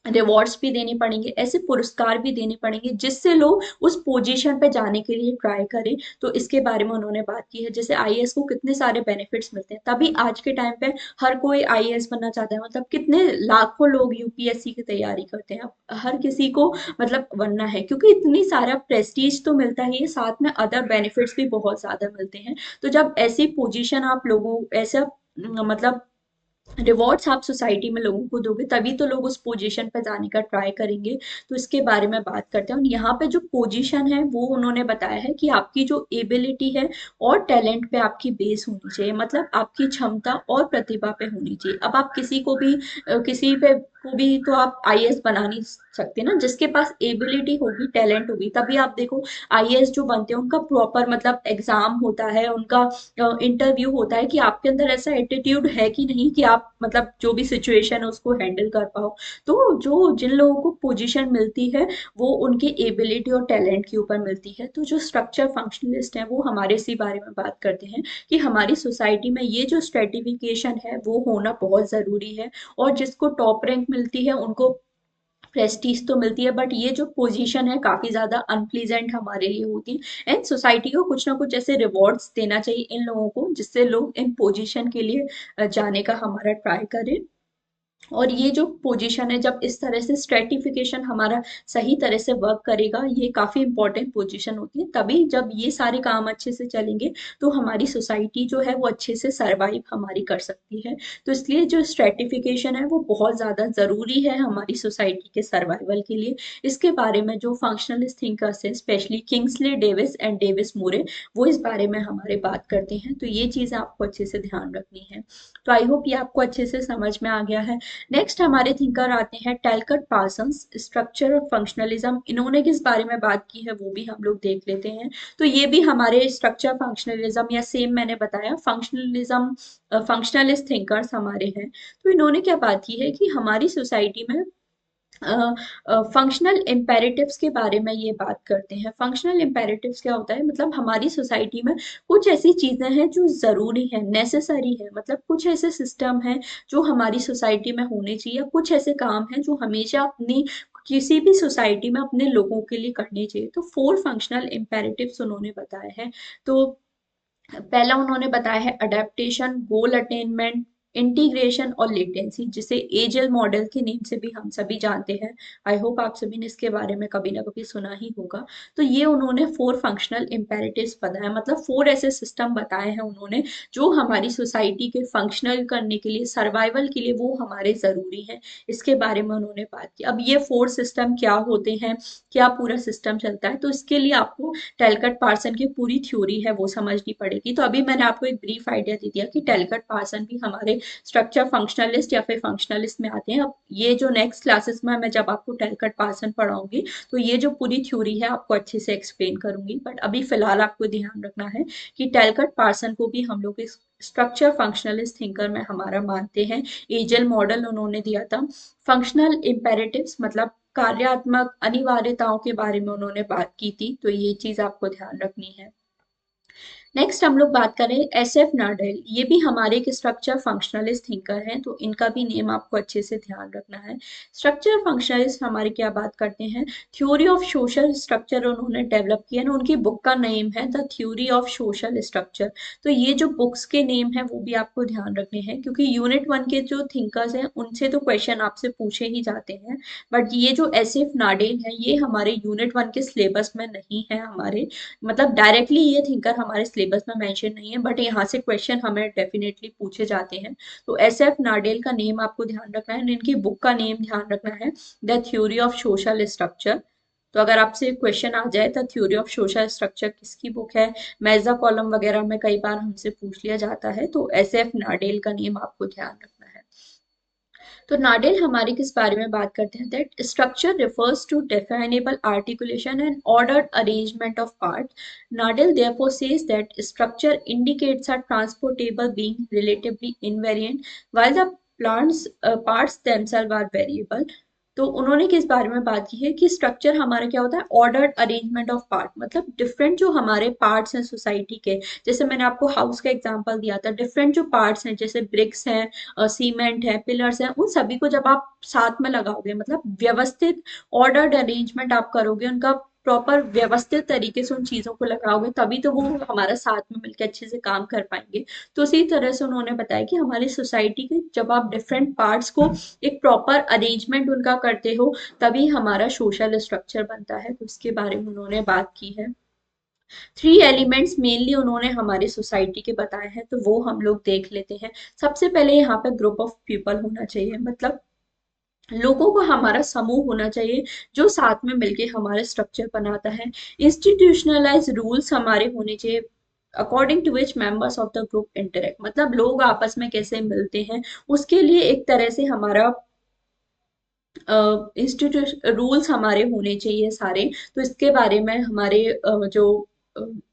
रिवॉर्ड्स भी देने पड़ेंगे, ऐसे पुरस्कार भी देने पड़ेंगे जिससे लोग उस पोजीशन पे जाने के लिए ट्राई करें। तो इसके बारे में उन्होंने बात की है, जैसे आईएएस को कितने सारे बेनिफिट्स मिलते हैं, तभी आज के टाइम पे हर कोई आईएएस बनना चाहता है, मतलब कितने लाखों लोग यूपीएससी की तैयारी करते हैं। अब हर किसी को मतलब बनना है, क्योंकि इतनी सारा प्रेस्टीज तो मिलता ही है, साथ में अदर बेनिफिट्स भी बहुत ज्यादा मिलते हैं। तो जब ऐसी पोजीशन आप लोगों ऐसा मतलब रिवॉर्ड्स आप सोसाइटी में लोगों को दोगे तभी तो लोग उस पोजीशन पर जाने का ट्राई करेंगे। तो इसके बारे में बात करते हैं। और यहाँ पे जो पोजीशन है वो उन्होंने बताया है कि आपकी जो एबिलिटी है और टैलेंट पे आपकी बेस होनी चाहिए, मतलब आपकी क्षमता और प्रतिभा पे होनी चाहिए। अब आप किसी को भी किसी पे को भी तो आप आईएएस बना नहीं सकते ना, जिसके पास एबिलिटी होगी टैलेंट होगी तभी आप देखो आईएएस जो बनते हैं उनका प्रॉपर मतलब एग्जाम होता है, उनका इंटरव्यू होता है कि आपके अंदर ऐसा एटीट्यूड है कि नहीं कि आप मतलब जो भी सिचुएशन है उसको हैंडल कर पाओ। तो जो जिन लोगों को पोजीशन मिलती है वो उनकी एबिलिटी और टैलेंट के ऊपर मिलती है। तो जो स्ट्रक्चर फंक्शनलिस्ट हैं वो हमारे इसी बारे में बात करते हैं कि हमारी सोसाइटी में ये जो स्ट्रेटिफिकेशन है वो होना बहुत जरूरी है। और जिसको टॉप रैंक मिलती है उनको प्रेस्टीज तो मिलती है, बट ये जो पोजीशन है काफी ज्यादा अनप्लीजेंट हमारे लिए होती है। एंड सोसाइटी को कुछ ना कुछ ऐसे रिवॉर्ड्स देना चाहिए इन लोगों को जिससे लोग इन पोजीशन के लिए जाने का हमारा ट्राई करें। और ये जो पोजीशन है जब इस तरह से स्ट्रेटिफिकेशन हमारा सही तरह से वर्क करेगा, ये काफी इंपॉर्टेंट पोजीशन होती है, तभी जब ये सारे काम अच्छे से चलेंगे तो हमारी सोसाइटी जो है वो अच्छे से सरवाइव हमारी कर सकती है। तो इसलिए जो स्ट्रेटिफिकेशन है वो बहुत ज्यादा जरूरी है हमारी सोसाइटी के सर्वाइवल के लिए। इसके बारे में जो फंक्शनलिस्ट थिंकर्स है specially Kingsley Davis and Davis Moore, वो इस बारे में हमारे बात करते हैं। तो ये चीजें आपको अच्छे से ध्यान रखनी है। तो आई होप ये आपको अच्छे से समझ में आ गया है। नेक्स्ट हमारे थिंकर आते हैं टैलकट पार्सन्स, स्ट्रक्चर और फंक्शनलिज्म। इन्होंने किस बारे में बात की है वो भी हम लोग देख लेते हैं। तो ये भी हमारे स्ट्रक्चर फंक्शनलिज्म या सेम मैंने बताया फंक्शनलिज्म फंक्शनलिस्ट थिंकर्स हमारे हैं। तो इन्होंने क्या बात की है कि हमारी सोसाइटी में फंक्शनल इम्पेरेटिव्स के बारे में ये बात करते हैं। फंक्शनल इम्पेरेटिव्स क्या होता है, मतलब हमारी सोसाइटी में कुछ ऐसी चीजें हैं जो जरूरी है, नेसेसरी है, मतलब कुछ ऐसे सिस्टम हैं जो हमारी सोसाइटी में होने चाहिए, कुछ ऐसे काम हैं जो हमेशा अपनी किसी भी सोसाइटी में अपने लोगों के लिए करने चाहिए। तो 4 फंक्शनल इम्पेरेटिव्स उन्होंने बताए हैं। तो पहला उन्होंने बताया है अडेप्टेशन, गोल अटेनमेंट, इंटीग्रेशन और लेटेंसी, जिसे एजल मॉडल के नेम से भी हम सभी जानते हैं। आई होप आप सभी ने इसके बारे में कभी ना कभी सुना ही होगा। तो ये उन्होंने 4 फंक्शनल इम्पेरेटिव्स बताया, मतलब 4 ऐसे सिस्टम बताए हैं उन्होंने जो हमारी सोसाइटी के फंक्शनल करने के लिए, सर्वाइवल के लिए वो हमारे जरूरी हैं। इसके बारे में उन्होंने बात की। अब ये 4 सिस्टम क्या होते हैं, क्या पूरा सिस्टम चलता है, तो इसके लिए आपको टेलकट पार्सन की पूरी थ्योरी है वो समझनी पड़ेगी। तो अभी मैंने आपको एक ब्रीफ आइडिया दे दिया कि टेलकट पार्सन भी हमारे स्ट्रक्चर फंक्शनलिस्ट या फिर फंक्शनलिस्ट में आते हैं। अब ये जो नेक्स्ट क्लासेस में मैं जब आपको टेलकट पार्सन पढ़ाऊंगी तो ये जो पूरी थ्योरी है आपको अच्छे से एक्सप्लेन करूंगी, बट अभी फिलहाल आपको ध्यान रखना है कि टेलकट पार्सन को भी हम लोग स्ट्रक्चर फंक्शनलिस्ट थिंकर में हमारा मानते हैं। एजल मॉडल उन्होंने दिया था। फंक्शनल इम्पेरेटिव्स मतलब कार्यात्मक अनिवार्यताओं के बारे में उन्होंने बात की थी, तो ये चीज आपको ध्यान रखनी है। नेक्स्ट हम लोग बात करें SF नाडेल, ये भी हमारे एक स्ट्रक्चर फंक्शनलिस्ट थिंकर हैं, तो इनका भी नेम आपको अच्छे से ध्यान रखना है। स्ट्रक्चर फंक्शनलिस्ट हमारे क्या बात करते हैं, थ्योरी ऑफ सोशल स्ट्रक्चर उन्होंने डेवलप किया ना, उनकी बुक का नेम है the theory of social structure. तो ये जो बुक्स के नेम है वो भी आपको ध्यान रखने हैं, क्योंकि यूनिट 1 के जो थिंकर्स हैं उनसे तो क्वेश्चन आपसे पूछे ही जाते हैं, बट ये जो SF नाडेल है ये हमारे यूनिट 1 के सिलेबस में नहीं है। हमारे मतलब डायरेक्टली ये थिंकर हमारे सिलेबस में मेंशन नहीं है, बट यहाँ से क्वेश्चन हमें डेफिनेटली पूछे जाते हैं। तो SF नाडेल का नेम आपको ध्यान रखना है, इनकी बुक का नेम ध्यान रखना है the theory of social structure. तो अगर आपसे क्वेश्चन आ जाए the theory of social structure किसकी बुक है, मेजा कॉलम वगैरह में कई बार हमसे पूछ लिया जाता है, तो SF नाडेल का नेम आपको ध्यान रखना है। तो नाडेल हमारी किस बारे में बात करते हैं, that structure refers to definable articulation and ordered arrangement of part. Nadel therefore says that structure indicates a transportable being relatively invariant while the plants parts themselves are variable। तो उन्होंने किस बारे में बात की है कि स्ट्रक्चर हमारा क्या होता है, ऑर्डर्ड अरेंजमेंट ऑफ पार्ट, मतलब डिफरेंट जो हमारे पार्ट्स हैं सोसाइटी के, जैसे मैंने आपको हाउस का एग्जांपल दिया था, डिफरेंट जो पार्ट्स हैं जैसे ब्रिक्स हैं, सीमेंट है, पिलर्स हैं, उन सभी को जब आप साथ में लगाओगे, मतलब व्यवस्थित ऑर्डर्ड अरेंजमेंट आप करोगे, उनका प्रॉपर व्यवस्थित तरीके से उन चीजों को लगाओगे, तभी तो वो हमारा साथ में मिलकर अच्छे से काम कर पाएंगे। तो उसी तरह से उन्होंने बताया कि हमारी सोसाइटी के जब आप डिफरेंट पार्ट्स को एक प्रॉपर अरेंजमेंट उनका करते हो तभी हमारा सोशल स्ट्रक्चर बनता है। तो इसके बारे में उन्होंने बात की है। 3 एलिमेंट्स मेनली उन्होंने हमारी सोसाइटी के बताए हैं, तो वो हम लोग देख लेते हैं। सबसे पहले यहाँ पे ग्रुप ऑफ पीपल होना चाहिए, मतलब लोगों को हमारा समूह होना चाहिए जो साथ में मिलके हमारे स्ट्रक्चर बनाता है। इंस्टीट्यूशनलाइज रूल्स हमारे होने चाहिए according to which members of the group interact, मतलब लोग आपस में कैसे मिलते हैं उसके लिए एक तरह से हमारा इंस्टीट्यूट रूल्स हमारे होने चाहिए सारे। तो इसके बारे में हमारे जो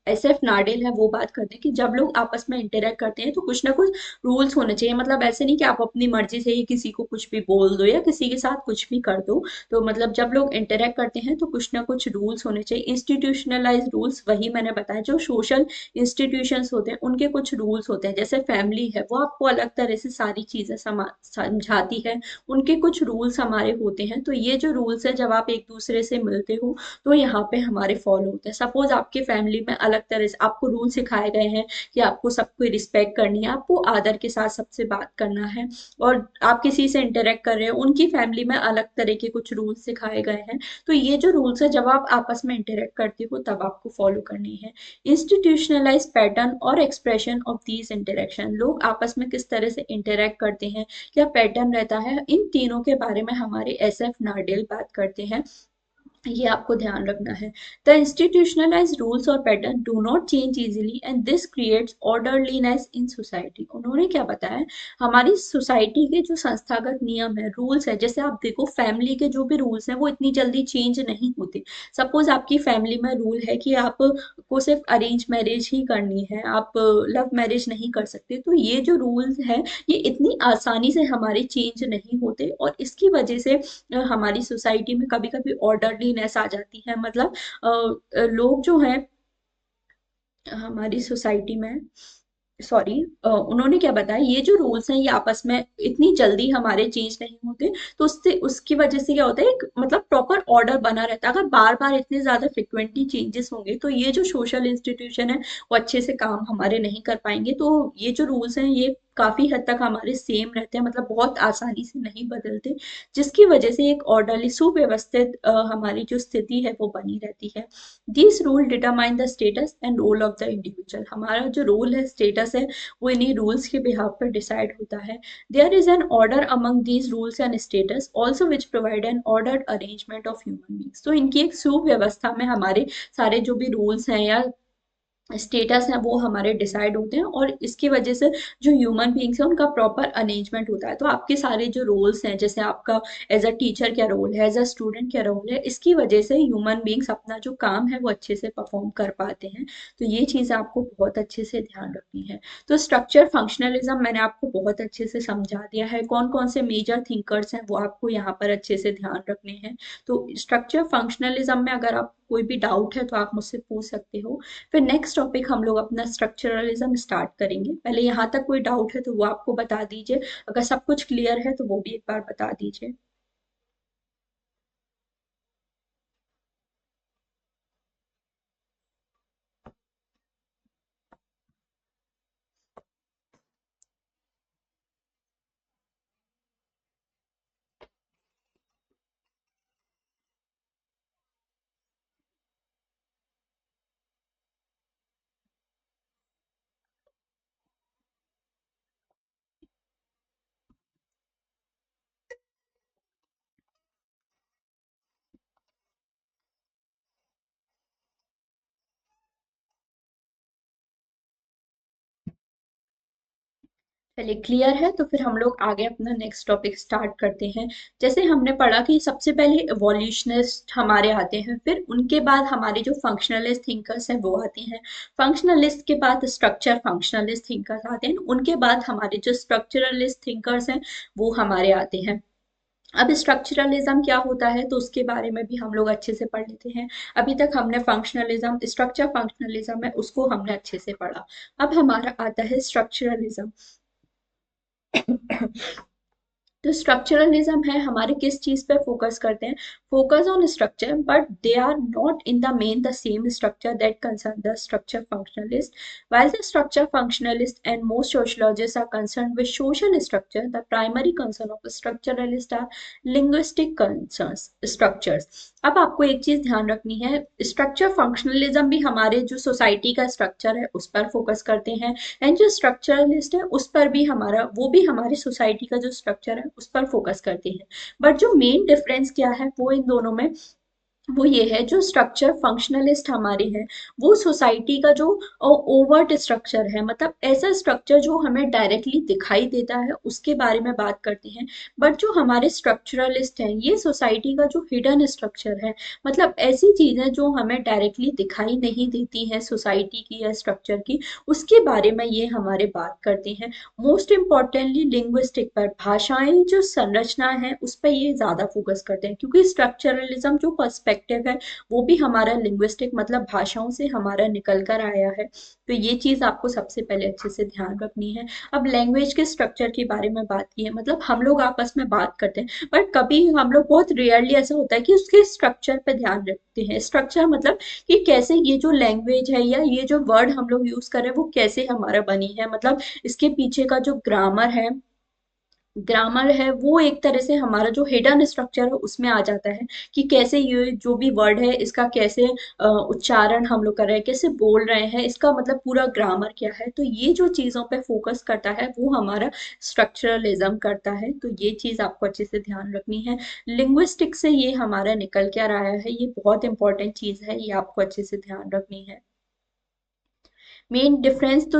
SF नाडेल है वो बात करते हैं कि जब लोग आपस में इंटरेक्ट करते हैं तो कुछ ना कुछ रूल्स होने चाहिए, मतलब ऐसे नहीं कि आप अपनी मर्जी से ही किसी को कुछ भी बोल दो या किसी के साथ कुछ भी कर दो। तो मतलब जब लोग इंटरेक्ट करते हैं तो कुछ ना कुछ रूल्स होने चाहिए। इंस्टीट्यूशनलाइज रूल्स वही मैंने बताया, जो सोशल इंस्टीट्यूशंस होते हैं उनके कुछ रूल्स होते हैं, जैसे फैमिली है वो आपको अलग तरह से सारी चीजें समझाती है, उनके कुछ रूल्स हमारे होते हैं। तो ये जो रूल्स है जब आप एक दूसरे से मिलते हो तो यहाँ पे हमारे फॉलो होते हैं। सपोज आपके फैमिली में अलग तरह से आपको रूल सिखाए गए हैं कि आपको सबको रिस्पेक्ट करनी है, आपको आदर के साथ सबसे बात करना है, और आप किसी से इंटरेक्ट कर रहे हो उनकी फैमिली में अलग तरह के कुछ रूल्स सिखाए गए हैं। तो ये जो रूल्स है जब आप आपस में इंटरेक्ट करते हो तब आपको फॉलो करनी है। इंस्टीट्यूशनलाइज पैटर्न और एक्सप्रेशन ऑफ दीज इंटरेक्शन, लोग आपस में किस तरह से इंटरेक्ट करते हैं, क्या पैटर्न रहता है, इन तीनों के बारे में हमारे SF नाडेल बात करते हैं। ये आपको ध्यान रखना है। द इंस्टीट्यूशनलाइज रूल्स और pattern do not change easily and this creates orderliness in society. उन्होंने क्या बताया, हमारी सोसाइटी के जो संस्थागत नियम है, रूल्स है, जैसे आप देखो फैमिली के जो भी रूल्स हैं वो इतनी जल्दी चेंज नहीं होते। सपोज आपकी फैमिली में रूल है कि आप को सिर्फ अरेंज मैरिज ही करनी है, आप लव मैरिज नहीं कर सकते, तो ये जो रूल्स है ये इतनी आसानी से हमारे चेंज नहीं होते, और इसकी वजह से हमारी सोसाइटी में कभी कभी ऑर्डरलीनेस आ जाती है। मतलब लोग जो हैं हमारी सोसाइटी में, सॉरी, उन्होंने क्या बताया, ये जो रूल्स हैं ये आपस में इतनी जल्दी हमारे चेंज नहीं होते, तो उससे उसकी वजह से क्या होता है, एक मतलब प्रॉपर ऑर्डर बना रहता है। अगर बार बार इतने ज्यादा फ्रिक्वेंटली चेंजेस होंगे तो ये जो सोशल इंस्टीट्यूशन है वो अच्छे से काम हमारे नहीं कर पाएंगे। तो ये जो रूल्स हैं ये काफी हद तक हमारे सेम रहते हैं, मतलब बहुत आसानी से नहीं बदलते, जिसकी वजह से एक ऑर्डरली सुव्यवस्थित हमारी जो स्थिति है वो बनी रहती है। This rule determine the status and role of the individual. हमारा जो रोल है, स्टेटस है, वो इन्हीं रूल्स के बिहाफ पर डिसाइड होता है। There is an order among these rules and status also which provide an ordered arrangement of human beings. तो इनकी एक सुव्यवस्था में हमारे सारे जो भी रूल्स हैं या स्टेटस है वो हमारे डिसाइड होते हैं, और इसकी वजह से जो ह्यूमन बीइंग्स है उनका प्रॉपर अरेंजमेंट होता है। तो आपके सारे जो रोल्स हैं, जैसे आपका एज अ टीचर क्या रोल है, एज अ स्टूडेंट क्या रोल है, इसकी वजह से ह्यूमन बीइंग्स अपना जो काम है वो अच्छे से परफॉर्म कर पाते हैं। तो ये चीज़ आपको बहुत अच्छे से ध्यान रखनी है। तो स्ट्रक्चर फंक्शनलिज्म मैंने आपको बहुत अच्छे से समझा दिया है, कौन कौन से मेजर थिंकर्स हैं वो आपको यहाँ पर अच्छे से ध्यान रखने हैं। तो स्ट्रक्चर फंक्शनलिज्म में अगर आप कोई भी डाउट है तो आप मुझसे पूछ सकते हो। फिर नेक्स्ट टॉपिक हम लोग अपना स्ट्रक्चरलिज्म स्टार्ट करेंगे। पहले यहाँ तक कोई डाउट है तो वो आपको बता दीजिए, अगर सब कुछ क्लियर है तो वो भी एक बार बता दीजिए। चलिए क्लियर है, तो फिर हम लोग आगे अपना नेक्स्ट टॉपिक स्टार्ट करते हैं। जैसे हमने पढ़ा कि सबसे पहले इवोल्यूशनिस्ट हमारे आते हैं, फिर उनके बाद हमारे जो फंक्शनलिस्ट थिंकर्स हैं वो आते हैं, फंक्शनलिस्ट के बाद स्ट्रक्चर फंक्शनलिस्ट थिंकर्स आते हैं, उनके बाद हमारे जो स्ट्रक्चरलिस्ट थिंकर्स हैं वो हमारे आते हैं। अब स्ट्रक्चरलिज्म क्या होता है तो उसके बारे में भी हम लोग अच्छे से पढ़ लेते हैं। अभी तक हमने फंक्शनलिज्म, स्ट्रक्चर फंक्शनलिज्म है उसको हमने अच्छे से पढ़ा। अब हमारा आता है स्ट्रक्चरलिज्म। तो स्ट्रक्चरलिज्म है हमारे किस चीज पे फोकस करते हैं, focus on structure but they are not in the main the same structure that concern the structure functionalist. while the structure functionalist and most sociologists are concerned with social structure, the primary concern of structuralists are linguistic concerns structures। अब आपको एक चीज ध्यान रखनी है, structure functionalism भी हमारे जो सोसाइटी का स्ट्रक्चर है उस पर फोकस करते हैं, एंड जो स्ट्रक्चरलिस्ट है उस पर भी हमारा, वो भी हमारी सोसाइटी का जो स्ट्रक्चर है उस पर फोकस करते हैं। बट जो मेन डिफरेंस क्या है वो इन दोनों में, वो ये है, जो स्ट्रक्चर फंक्शनलिस्ट हमारे हैं वो सोसाइटी का जो ओवर्ट स्ट्रक्चर है, मतलब ऐसा स्ट्रक्चर जो हमें डायरेक्टली दिखाई देता है उसके बारे में बात करते हैं। बट जो हमारे स्ट्रक्चरलिस्ट हैं ये सोसाइटी का जो हिडन स्ट्रक्चर है, मतलब ऐसी चीजें जो हमें डायरेक्टली दिखाई नहीं देती हैं सोसाइटी की या स्ट्रक्चर की, उसके बारे में ये हमारे बात करते हैं। मोस्ट इम्पॉर्टेंटली लिंग्विस्टिक पर, भाषाएं जो संरचना है उस पर ये ज्यादा फोकस करते हैं, क्योंकि स्ट्रक्चरलिज्म जो पर्सपेक्टिव है वो भी हमारा लिंग्विस्टिक मतलब भाषाओं से हमारा निकल कर आया है। तो ये चीज आपको सबसे पहले अच्छे से ध्यान रखनी है। अब लैंग्वेज के स्ट्रक्चर के बारे में बात की है, मतलब हम लोग आपस में बात करते हैं बट कभी हम लोग बहुत रेयरली ऐसा होता है कि उसके स्ट्रक्चर पे ध्यान रखते हैं। स्ट्रक्चर मतलब कि कैसे ये जो लैंग्वेज है या ये जो वर्ड हम लोग यूज कर रहे हैं वो कैसे हमारा बनी है, मतलब इसके पीछे का जो ग्रामर है ग्रामर है वो एक तरह से हमारा जो हिडन स्ट्रक्चर है उसमें आ जाता है कि कैसे ये जो भी वर्ड है इसका कैसे उच्चारण हम लोग कर रहे हैं, कैसे बोल रहे हैं, इसका मतलब पूरा ग्रामर क्या है। तो ये जो चीज़ों पे फोकस करता है वो हमारा स्ट्रक्चरलिज्म करता है। तो ये चीज़ आपको अच्छे से ध्यान रखनी है। लिंग्विस्टिक से ये हमारा निकल के आ रहा है, ये बहुत इंपॉर्टेंट चीज़ है, ये आपको अच्छे से ध्यान रखनी है। मेन डिफरेंस तो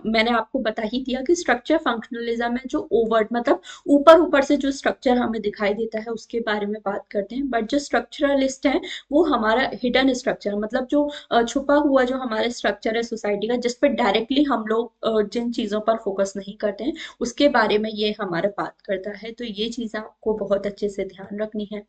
मैंने आपको बता ही दिया कि स्ट्रक्चर फंक्शनलिज्म है जो ओवर्ट मतलब ऊपर ऊपर से जो स्ट्रक्चर हमें दिखाई देता है उसके बारे में बात करते हैं। बट जो स्ट्रक्चरलिस्ट है वो हमारा हिडन स्ट्रक्चर मतलब जो छुपा हुआ जो हमारा स्ट्रक्चर है सोसाइटी का, जिस पर डायरेक्टली हम लोग जिन चीज़ों पर फोकस नहीं करते हैं उसके बारे में ये हमारा बात करता है। तो ये चीज़ आपको बहुत अच्छे से ध्यान रखनी है।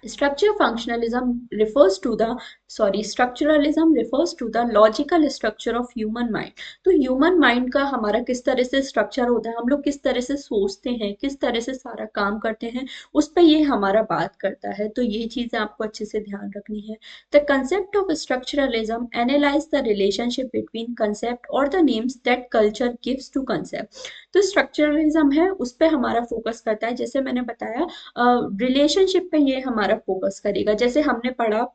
Structure functionalism refers to the structuralism refers to the logical structure of human mind। तो ह्यूमन माइंड का हमारा किस तरह से स्ट्रक्चर होता है, हम लोग किस तरह से सोचते हैं, किस तरह से सारा काम करते हैं, उस पर ये हमारा बात करता है। तो ये चीजें आपको अच्छे से ध्यान रखनी है। The concept of structuralism analyse the relationship between concept और the names that culture gives to concept. तो स्ट्रक्चरलिज्म है उस पर हमारा फोकस करता है, जैसे मैंने बताया रिलेशनशिप पे ये हमारा फोकस करेगा। जैसे हमने पढ़ा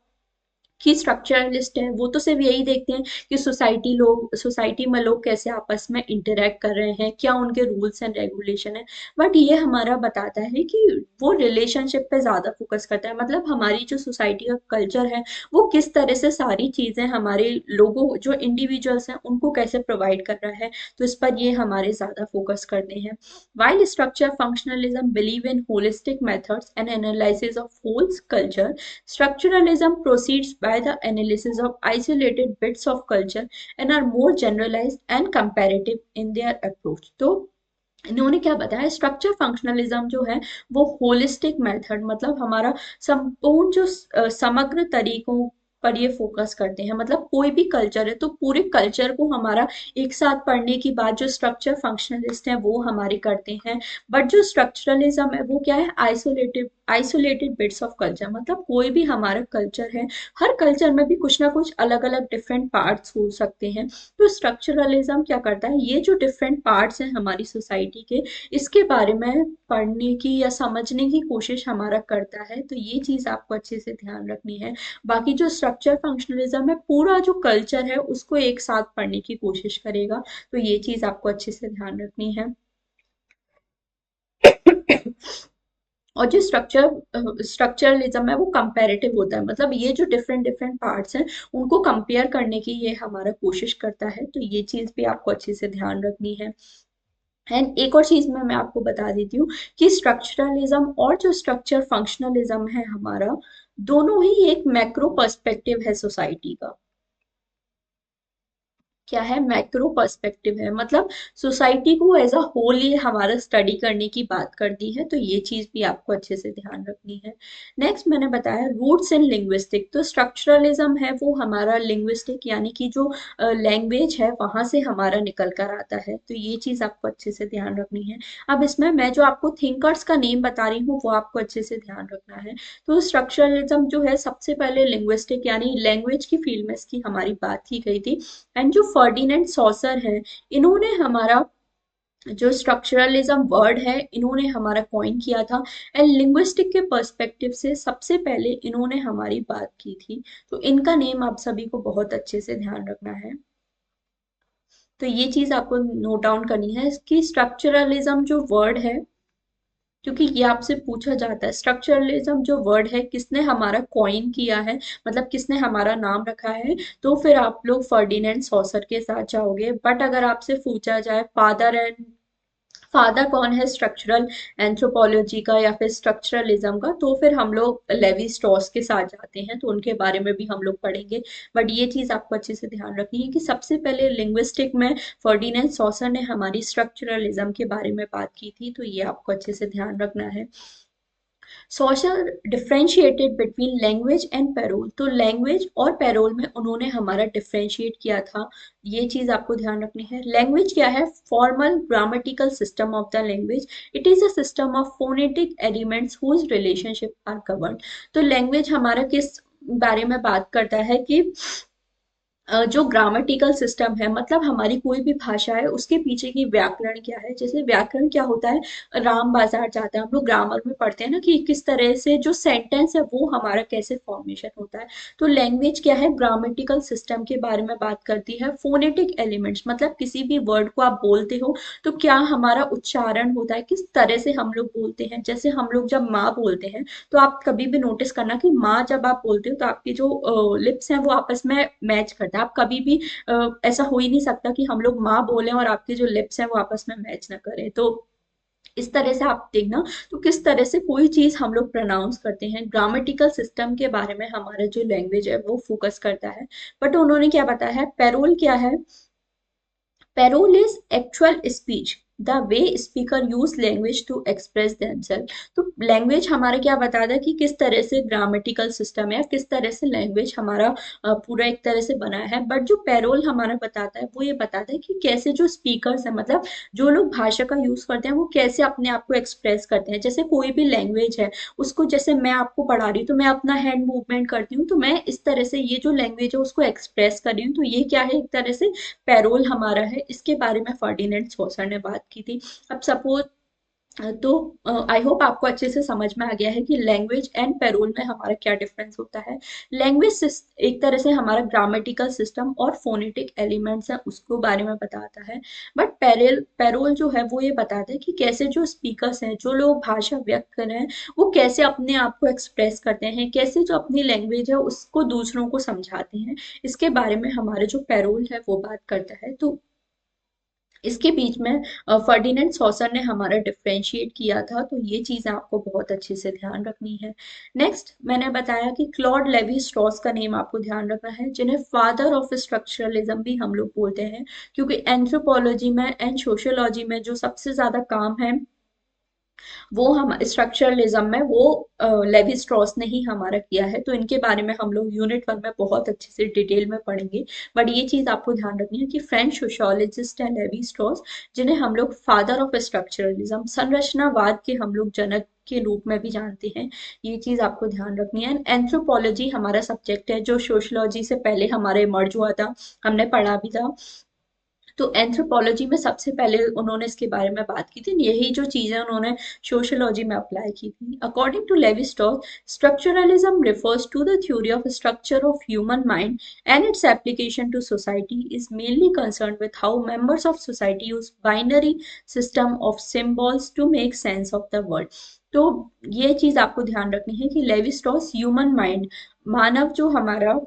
कि स्ट्रक्चरलिस्ट है वो तो सिर्फ यही देखते हैं कि सोसाइटी में लोग कैसे आपस में इंटरेक्ट कर रहे हैं, क्या उनके रूल्स एंड रेगुलेशन है। बट ये हमारा बताता है कि वो रिलेशनशिप पे ज्यादा फोकस करता है, मतलब हमारी जो सोसाइटी का कल्चर है वो किस तरह से सारी चीजें हमारे लोगों जो इंडिविजुअल्स हैं उनको कैसे प्रोवाइड कर रहा है। तो इस पर ये हमारे ज्यादा फोकस करते हैं। While structure functionalism believe in holistic methods and analysis of whole culture, structuralism proceeds by the analysis of isolated bits of culture and are more generalized and comparative in their approach। तो इन्होंने क्या बताया, structure functionalism जो है वो holistic method मतलब हमारा संपूर्ण जो समग्र तरीकों पर ये फोकस करते हैं। मतलब कोई भी कल्चर है तो पूरे कल्चर को हमारा एक साथ पढ़ने की बात जो स्ट्रक्चर फंक्शनलिस्ट है वो हमारे करते हैं। बट जो स्ट्रक्चरलिज्म है वो क्या है, आइसोलेटेड बिट्स ऑफ कल्चर, मतलब कोई भी हमारा कल्चर है, हर कल्चर में भी कुछ ना कुछ अलग अलग डिफरेंट पार्ट्स हो सकते हैं। तो स्ट्रक्चरलिज्म क्या करता है, ये जो डिफरेंट पार्ट्स हैं हमारी सोसाइटी के, इसके बारे में पढ़ने की या समझने की कोशिश हमारा करता है। तो ये चीज आपको अच्छे से ध्यान रखनी है। बाकी जो स्ट्रक्चर फंक्शनलिज्म है पूरा जो कल्चर है उसको एक साथ पढ़ने की कोशिश करेगा। तो ये चीज आपको अच्छे से ध्यान रखनी है। और जो स्ट्रक्चरलिज्म है वो कंपैरेटिव होता है, मतलब ये जो डिफरेंट डिफरेंट पार्ट्स हैं उनको कंपेयर करने की ये हमारा कोशिश करता है। तो ये चीज भी आपको अच्छे से ध्यान रखनी है। एंड एक और चीज मैं आपको बता देती हूँ कि स्ट्रक्चरलिज्म और जो स्ट्रक्चर फंक्शनलिज्म है हमारा, दोनों ही एक मैक्रो पर्सपेक्टिव है सोसाइटी का। क्या है, मैक्रो पर्सपेक्टिव है, मतलब सोसाइटी को एज अ होल ये हमारा स्टडी करने की बात करती है। तो ये चीज भी आपको अच्छे से ध्यान रखनी है। नेक्स्ट मैंने बताया रूट्स इन लिंग्विस्टिक। तो स्ट्रक्चरलिज्म है वो हमारा लिंग्विस्टिक यानी कि जो लैंग्वेज है वहां से हमारा निकल कर आता है। तो ये चीज आपको अच्छे से ध्यान रखनी है। अब इसमें मैं जो आपको थिंकर्स का नेम बता रही हूँ वो आपको अच्छे से ध्यान रखना है। तो स्ट्रक्चरलिज्म जो है सबसे पहले लिंग्विस्टिक यानी लैंग्वेज की फील्ड में इसकी हमारी बात की गई थी। एंड जो फर्डिनेंड सॉसर है, इन्होंने हमारा जो स्ट्रक्चरलिज्म वर्ड है इन्होंने हमारा कॉइन किया था। एंड लिंग्विस्टिक के पर्सपेक्टिव से सबसे पहले इन्होंने हमारी बात की थी। तो इनका नेम आप सभी को बहुत अच्छे से ध्यान रखना है। तो ये चीज आपको नोट डाउन करनी है कि स्ट्रक्चरलिज्म जो वर्ड है, क्योंकि ये आपसे पूछा जाता है स्ट्रक्चरलिज्म जो वर्ड है किसने हमारा कॉइन किया है, मतलब किसने हमारा नाम रखा है। तो फिर आप लोग फर्डिनेंड सॉसर के साथ जाओगे। बट अगर आपसे पूछा जाए फादर कौन है स्ट्रक्चरल एंथ्रोपोलॉजी का या फिर स्ट्रक्चरलिज्म का, तो फिर हम लोग लेवी स्ट्रॉस के साथ जाते हैं, तो उनके बारे में भी हम लोग पढ़ेंगे। बट ये चीज आपको अच्छे से ध्यान रखनी है कि सबसे पहले लिंग्विस्टिक में फर्डिनेंड सॉसर ने हमारी स्ट्रक्चरलिज्म के बारे में बात की थी। तो ये आपको अच्छे से ध्यान रखना है। Social differentiated between language and parole. तो लैंग्वेज और पैरोल में उन्होंने हमारा डिफ्रेंशिएट किया था। ये चीज आपको ध्यान रखनी है। लैंग्वेज क्या है, formal grammatical system of the language, it is a system of phonetic elements whose relationship are govern. तो लैंग्वेज हमारा किस बारे में बात करता है कि जो ग्रामेटिकल सिस्टम है, मतलब हमारी कोई भी भाषा है उसके पीछे की व्याकरण क्या है। जैसे व्याकरण क्या होता है, राम बाजार जाता है, हम लोग ग्रामर में पढ़ते हैं ना कि किस तरह से जो सेंटेंस है वो हमारा कैसे फॉर्मेशन होता है। तो लैंग्वेज क्या है, ग्रामेटिकल सिस्टम के बारे में बात करती है। फोनेटिक एलिमेंट्स मतलब किसी भी वर्ड को आप बोलते हो तो क्या हमारा उच्चारण होता है, किस तरह से हम लोग बोलते हैं। जैसे हम लोग जब माँ बोलते हैं तो आप कभी भी नोटिस करना कि माँ जब आप बोलते हो तो आपकी जो लिप्स हैं वो आपस में मैच करता है। आप कभी भी ऐसा हो ही नहीं सकता कि हम लोग माँ बोले और आपके जो लिप्स हैं वो आपस में मैच ना करें। तो इस तरह से आप देखना, तो किस तरह से कोई चीज हम लोग प्रोनाउंस करते हैं, ग्रामेटिकल सिस्टम के बारे में हमारा जो लैंग्वेज है वो फोकस करता है। बट उन्होंने क्या बताया है, पेरोल क्या है, Parole is actual speech, the way speaker use language to express themselves। तो लैंग्वेज हमारा क्या बताता है कि किस तरह से ग्रामेटिकल सिस्टम है, किस तरह से लैंग्वेज हमारा पूरा एक तरह से बना है। बट जो पैरोल हमारा बताता है वो ये बताता है कि कैसे जो स्पीकर्स है, मतलब जो लोग भाषा का यूज करते हैं वो कैसे अपने आप को एक्सप्रेस करते हैं। जैसे कोई भी लैंग्वेज है उसको, जैसे मैं आपको पढ़ा रही हूँ तो मैं अपना हैंड मूवमेंट करती हूँ, तो मैं इस तरह से ये जो लैंग्वेज है उसको एक्सप्रेस कर रही हूँ। तो ये क्या है, एक तरह से पैरोल हमारा है। इसके बारे में फर्डिनेंड सॉसर ने बात की थी। अब सपोज, तो आई होप आपको अच्छे से समझ में आ गया है कि लैंग्वेज एंड पैरोल में हमारा क्या डिफरेंस होता है। लैंग्वेज एक तरह से हमारा ग्रामेटिकल सिस्टम और फोनेटिक एलिमेंट्स है उसको बारे में बताता है। बट पैरेल पैरोल जो है वो ये बताता है कि कैसे जो स्पीकर्स हैं, जो लोग भाषा व्यक्त कर रहे हैं, वो कैसे अपने आप को एक्सप्रेस करते हैं, कैसे जो अपनी लैंग्वेज है उसको दूसरों को समझाते हैं। इसके बारे में हमारे जो पैरोल है वो बात करता है। तो इसके बीच में फर्डिनेंड सॉसर ने हमारा डिफरेंशिएट किया था। तो ये चीजें आपको बहुत अच्छे से ध्यान रखनी है। नेक्स्ट मैंने बताया कि क्लॉड लेवी स्ट्रॉस का नेम आपको ध्यान रखना है, जिन्हें फादर ऑफ स्ट्रक्चरलिज्म भी हम लोग बोलते हैं, क्योंकि एंथ्रोपोलॉजी में एंड सोशियोलॉजी में जो सबसे ज्यादा काम है वो हम स्ट्रक्चरलिज्म में वो लेवी स्ट्रॉस ने ही हमारा किया है। तो इनके बारे में हम लोग यूनिट 1 में बहुत अच्छे से डिटेल में पढ़ेंगे। बट ये चीज आपको ध्यान रखनी है कि फ्रेंच सोशियोलॉजिस्ट है लेवी स्ट्रॉस, जिन्हें हम लोग फादर ऑफ स्ट्रक्चरलिज्म, संरचनावाद के हम लोग जनक के रूप में भी जानते हैं। ये चीज आपको ध्यान रखनी है। एंथ्रोपोलॉजी हमारा सब्जेक्ट है जो सोशियोलॉजी से पहले हमारे इमर्ज हुआ था, हमने पढ़ा भी था। तो एंथ्रोपोलॉजी में सबसे पहले उन्होंने इसके बारे में बात की थी, यही जो चीजें उन्होंने सोशियोलॉजी में अप्लाई की थी। According to Levi Strauss, structuralism refers to the theory of structure of human mind, and its application to society is mainly concerned with how members of society use binary system of symbols to make sense of the world। तो ये चीज आपको ध्यान रखनी है कि Levi Strauss human mind, मानव जो हमारा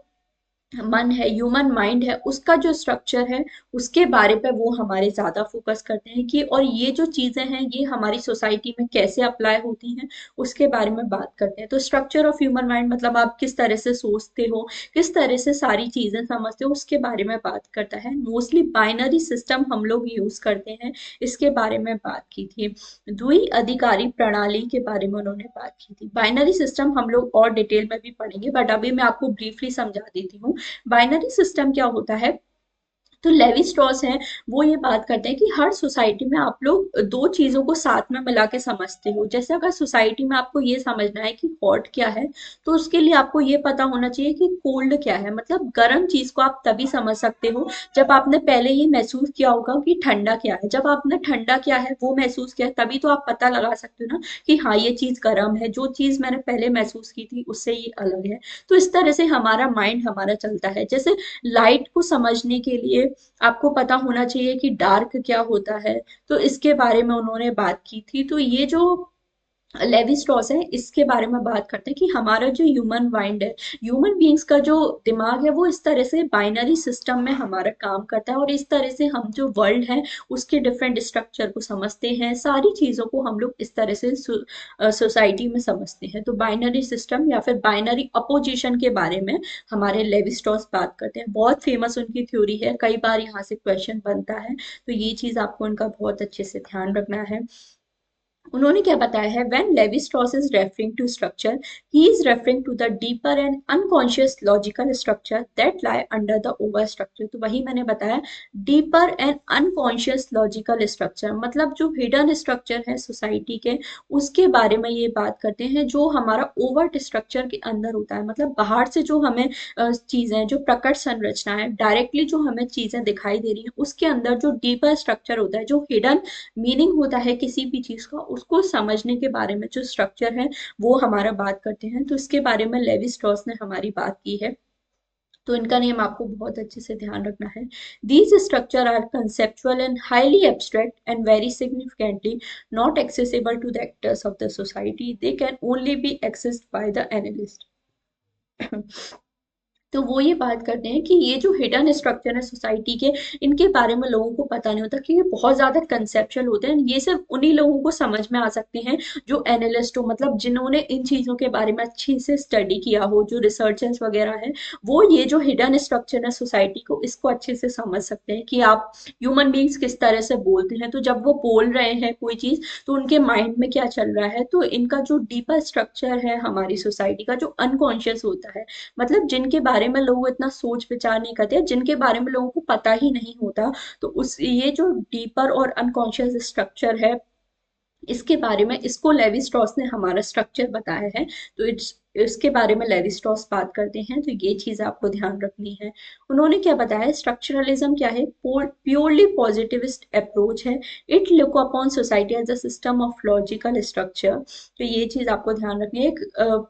मन है, ह्यूमन माइंड है, उसका जो स्ट्रक्चर है उसके बारे पे वो हमारे ज्यादा फोकस करते हैं कि, और ये जो चीजें हैं ये हमारी सोसाइटी में कैसे अप्लाई होती हैं उसके बारे में बात करते हैं। तो स्ट्रक्चर ऑफ ह्यूमन माइंड मतलब आप किस तरह से सोचते हो, किस तरह से सारी चीजें समझते हो, उसके बारे में बात करता है। मोस्टली बाइनरी सिस्टम हम लोग यूज करते हैं, इसके बारे में बात की थी। द्वि अधिकारी प्रणाली के बारे में उन्होंने बात की थी। बाइनरी सिस्टम हम लोग और डिटेल में भी पढ़ेंगे, बट अभी मैं आपको ब्रीफली समझा देती हूँ। बाइनरी सिस्टम क्या होता है। तो लेवी स्ट्रॉस हैं, वो ये बात करते हैं कि हर सोसाइटी में आप लोग दो चीजों को साथ में मिला के समझते हो। जैसे अगर सोसाइटी में आपको ये समझना है कि हॉट क्या है, तो उसके लिए आपको ये पता होना चाहिए कि कोल्ड क्या है। मतलब गर्म चीज को आप तभी समझ सकते हो जब आपने पहले ये महसूस किया होगा कि ठंडा क्या है। जब आपने ठंडा क्या है वो महसूस किया है, तभी तो आप पता लगा सकते हो ना कि हाँ ये चीज गर्म है, जो चीज मैंने पहले महसूस की थी उससे ये अलग है। तो इस तरह से हमारा माइंड हमारा चलता है। जैसे लाइट को समझने के लिए आपको पता होना चाहिए कि डार्क क्या होता है। तो इसके बारे में उन्होंने बात की थी। तो ये जो लेवी स्ट्रॉस है इसके बारे में बात करते हैं कि हमारा जो ह्यूमन माइंड है, ह्यूमन बीइंग्स का जो दिमाग है वो इस तरह से बाइनरी सिस्टम में हमारा काम करता है, और इस तरह से हम जो वर्ल्ड है उसके डिफरेंट स्ट्रक्चर को समझते हैं। सारी चीजों को हम लोग इस तरह से सोसाइटी में समझते हैं। तो बाइनरी सिस्टम या फिर बाइनरी अपोजिशन के बारे में हमारे लेवी स्ट्रॉस बात करते हैं। बहुत फेमस उनकी थ्योरी है, कई बार यहाँ से क्वेश्चन बनता है। तो ये चीज आपको उनका बहुत अच्छे से ध्यान रखना है। उन्होंने क्या बताया है, when Levi Strauss is referring to structure, he is referring to the deeper and unconscious logical structure that lie under the over structure. तो वही मैंने बताया, deeper and unconscious logical structure मतलब जो हिडन स्ट्रक्चर है सोसाइटी के, उसके बारे में ये बात करते हैं, जो हमारा ओवर्ट स्ट्रक्चर के अंदर होता है, मतलब बाहर से जो हमें चीजें, जो प्रकट संरचना है, डायरेक्टली जो हमें चीजें दिखाई दे रही है, उसके अंदर जो डीपर स्ट्रक्चर होता है, जो हिडन मीनिंग होता है किसी भी चीज का, उसको समझने के बारे में जो स्ट्रक्चर है वो हमारा बात करते हैं। तो इसके बारे में लेवी स्ट्रॉस ने हमारी बात की है। तो इनका नेम आपको बहुत अच्छे से ध्यान रखना है। These structure are conceptual and highly abstract and very significantly not accessible to the actors of the society, they can only be accessed by the analyst. तो वो ये बात करते हैं कि ये जो हिडन स्ट्रक्चर है सोसाइटी के, इनके बारे में लोगों को पता नहीं होता, क्योंकि बहुत ज्यादा कंसेप्चुअल होते हैं। ये सिर्फ उन्हीं लोगों को समझ में आ सकते हैं जो एनालिस्ट हो, मतलब जिन्होंने इन चीजों के बारे में अच्छी से स्टडी किया हो, जो रिसर्चर्स वगैरह है, वो ये जो हिडन स्ट्रक्चर है सोसाइटी को, इसको अच्छे से समझ सकते हैं कि आप ह्यूमन बींग्स किस तरह से बोलते हैं। तो जब वो बोल रहे हैं कोई चीज, तो उनके माइंड में क्या चल रहा है, तो इनका जो डीपर स्ट्रक्चर है हमारी सोसाइटी का, जो अनकॉन्शियस होता है, मतलब जिनके बारे में लोग इतना सोच विचार नहीं करते, जिनके बारे में लोगों को पता ही नहीं होता, तो उस ये जो डीपर और अनकॉन्शियस स्ट्रक्चर है, इसके बारे में, इसको लेवी स्ट्रॉस ने हमारा स्ट्रक्चर बताया है। तो इसके बारे में लेवी स्ट्रॉस बात करते हैं, तो ये चीज आपको ध्यान रखनी है। उन्होंने क्या बताया, स्ट्रक्चरलिज्म क्या है, प्योरली पॉजिटिविस्ट अप्रोच है। It look upon society as a system of logical structure. तो ये चीज आपको ध्यान रखनी है, एक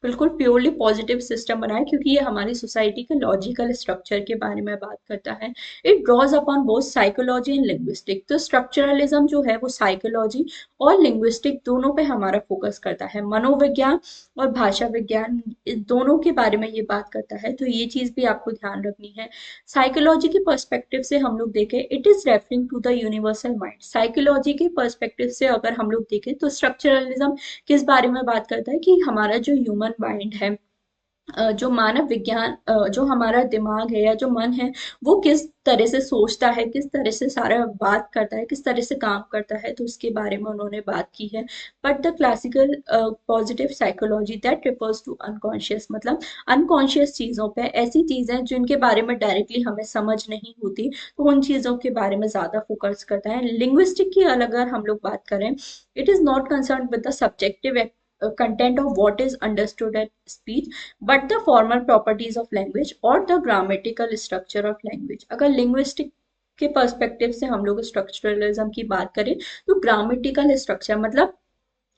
बिल्कुल प्योरली पॉजिटिव सिस्टम बनाए, क्योंकि ये हमारी सोसाइटी के लॉजिकल स्ट्रक्चर के बारे में बात करता है। It draws upon both psychology and linguistic. तो स्ट्रक्चरलिज्म जो है वो साइकोलॉजी और लिंग्विस्टिक दोनों पे हमारा फोकस करता है, मनोविज्ञान और भाषा विज्ञान, इस दोनों के बारे में ये बात करता है। तो ये चीज भी आपको ध्यान रखनी है। साइकोलॉजी के पर्सपेक्टिव से हम लोग देखें, it is referring to the universal mind. Psychology के पर्सपेक्टिव से अगर हम लोग देखें, तो स्ट्रक्चरलिज्म किस बारे में बात करता है, कि हमारा जो ह्यूमन माइंड है, जो मानव विज्ञान, जो हमारा दिमाग है या जो मन है, वो किस तरह से सोचता है, किस तरह से सारा बात करता है, किस तरह से काम करता है, तो उसके बारे में उन्होंने बात की है। But the classical positive psychology that refers to unconscious, मतलब अनकॉन्शियस चीजों पे, ऐसी चीजें जिनके बारे में डायरेक्टली हमें समझ नहीं होती, तो उन चीजों के बारे में ज्यादा फोकस करता है। लिंग्विस्टिक की अगर हम लोग बात करें, it is not concern with the subjective content of what is understood at speech, but the formal properties of language or the grammatical structure of language। अगर linguistic के पर्सपेक्टिव से हम लोग स्ट्रक्चरलिज्म की बात करें, तो ग्रामेटिकल स्ट्रक्चर मतलब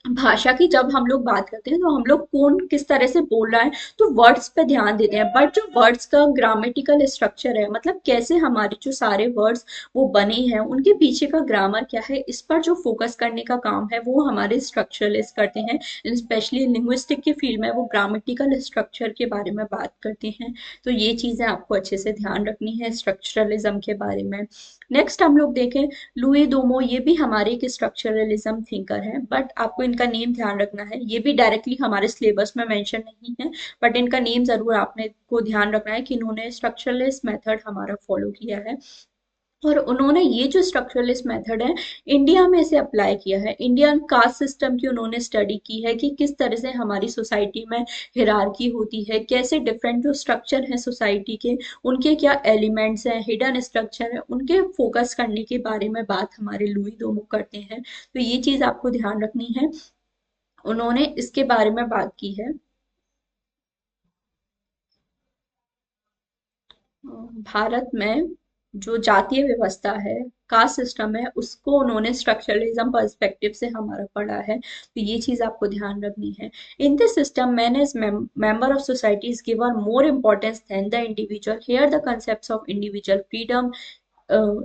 भाषा की जब हम लोग बात करते हैं, तो हम लोग कौन किस तरह से बोल रहा है, तो वर्ड्स पे ध्यान देते हैं। बट जो वर्ड्स का ग्रामेटिकल स्ट्रक्चर है, मतलब कैसे हमारे जो सारे वर्ड्स वो बने हैं, उनके पीछे का ग्रामर क्या है, इस पर जो फोकस करने का काम है, वो हमारे स्ट्रक्चरलिस्ट करते हैं। स्पेशली लिंग्विस्टिक की फील्ड में वो ग्रामेटिकल स्ट्रक्चर के बारे में बात करते हैं। तो ये चीजें आपको अच्छे से ध्यान रखनी है स्ट्रक्चरलिज्म के बारे में। नेक्स्ट हम लोग देखें, लुई दोमो, ये भी हमारे एक स्ट्रक्चरलिज्म थिंकर है, बट आपको इनका नेम ध्यान रखना है। ये भी डायरेक्टली हमारे सिलेबस में मेंशन नहीं है, बट इनका नेम जरूर आपने को ध्यान रखना है कि इन्होंने स्ट्रक्चरलिस्ट मेथड हमारा फॉलो किया है। और उन्होंने ये जो स्ट्रक्चरलिस्ट मेथड है, इंडिया में इसे अप्लाई किया है। इंडियन कास्ट सिस्टम की उन्होंने स्टडी की है, कि किस तरह से हमारी सोसाइटी में हिरार्की होती है, कैसे डिफरेंट जो स्ट्रक्चर हैं सोसाइटी के, उनके क्या एलिमेंट्स हैं, हिडन स्ट्रक्चर है, उनके फोकस करने के बारे में बात हमारे लुई दोमो करते हैं। तो ये चीज आपको ध्यान रखनी है, उन्होंने इसके बारे में बात की है। भारत में जो जातीय व्यवस्था है, कास्ट सिस्टम है, उसको उन्होंने स्ट्रक्चरलिज्म पर्सपेक्टिव से हमारा पढ़ा है। तो ये चीज आपको ध्यान रखनी है। In this system man as member of society is given more importance than the individual. Here the concepts of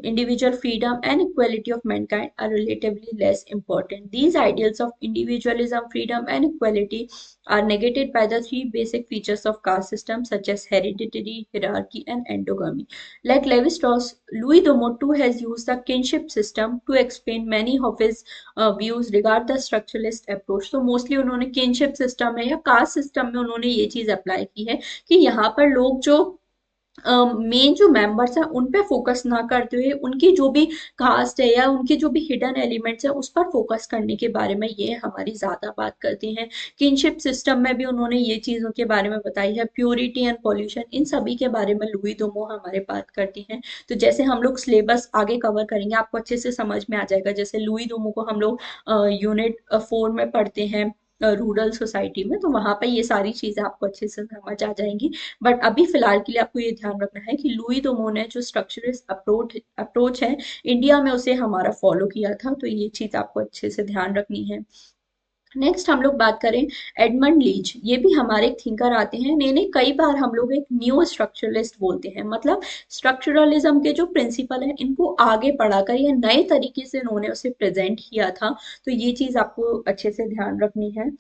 individual freedom and equality of mankind are relatively less important. These ideals of individualism, freedom, and equality are negated by the three basic features of caste system, such as hereditary, hierarchy, and endogamy. Like Levi-Strauss, Louis Domot too has used the kinship system to explain many of his views regard the structuralist approach. तो mostly उन्होंने kinship system में या caste system में उन्होंने ये चीज apply की है, कि यहाँ पर लोग जो मेन जो मेंबर्स हैं उन पे फोकस ना करते हुए उनकी जो भी कास्ट है या उनके जो भी हिडन एलिमेंट्स है उस पर फोकस करने के बारे में ये हमारी ज्यादा बात करते हैं। किनशिप सिस्टम में भी उन्होंने ये चीजों के बारे में बताई है, प्योरिटी एंड पॉल्यूशन, इन सभी के बारे में लुई दोमो हमारे बात करती हैं। तो जैसे हम लोग सिलेबस आगे कवर करेंगे आपको अच्छे से समझ में आ जाएगा। जैसे लुई दोमो को हम लोग यूनिट 4 में पढ़ते हैं रूरल सोसाइटी में, तो वहां पे ये सारी चीजें आपको अच्छे से समझ आ जाएंगी। बट अभी फिलहाल के लिए आपको ये ध्यान रखना है कि लुई दोमो ने जो स्ट्रक्चरलिस्ट अप्रोच है इंडिया में उसे हमारा फॉलो किया था, तो ये चीज आपको अच्छे से ध्यान रखनी है। नेक्स्ट हम लोग बात करें एडमंड लीच, ये भी हमारे एक थिंकर आते हैं। इन्हें कई बार हम लोग एक न्यू स्ट्रक्चरलिस्ट बोलते हैं, मतलब स्ट्रक्चरलिज्म के जो प्रिंसिपल है इनको आगे बढ़ाकर या नए तरीके से इन्होंने उसे प्रेजेंट किया था। तो ये चीज आपको अच्छे से ध्यान रखनी है।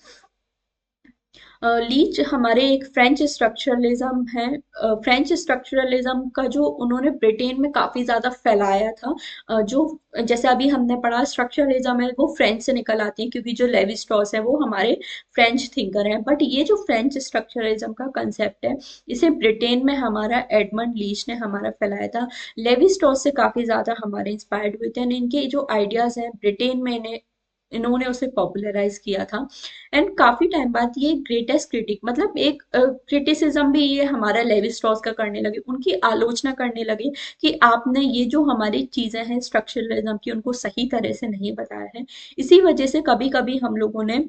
लीच हमारे एक फ्रेंच स्ट्रक्चरलिज्म है। फ्रेंच स्ट्रक्चरलिज्म का जो उन्होंने ब्रिटेन में काफी ज्यादा फैलाया था। जो जैसे अभी हमने पढ़ा स्ट्रक्चरलिज्म है वो फ्रेंच से निकल आती है, क्योंकि जो लेवी स्ट्रॉस है वो हमारे फ्रेंच थिंकर हैं। बट ये जो फ्रेंच स्ट्रक्चरलिज्म का कंसेप्ट है इसे ब्रिटेन में हमारा एडमंड लीच ने हमारा फैलाया था। लेवी स्ट्रॉस से काफी ज्यादा हमारे इंस्पायर्ड हुए थे, इनके जो आइडियाज हैं ब्रिटेन में इन्होंने उसे पॉपुलराइज किया था। एंड काफी टाइम बाद ये ग्रेटेस्ट क्रिटिक, मतलब एक क्रिटिसिज्म भी ये हमारा लेवी स्ट्रॉस का करने लगे, उनकी आलोचना करने लगे कि आपने ये जो हमारी चीजें हैं स्ट्रक्चरलिज्म की उनको सही तरह से नहीं बताया है। इसी वजह से कभी कभी हम लोगों ने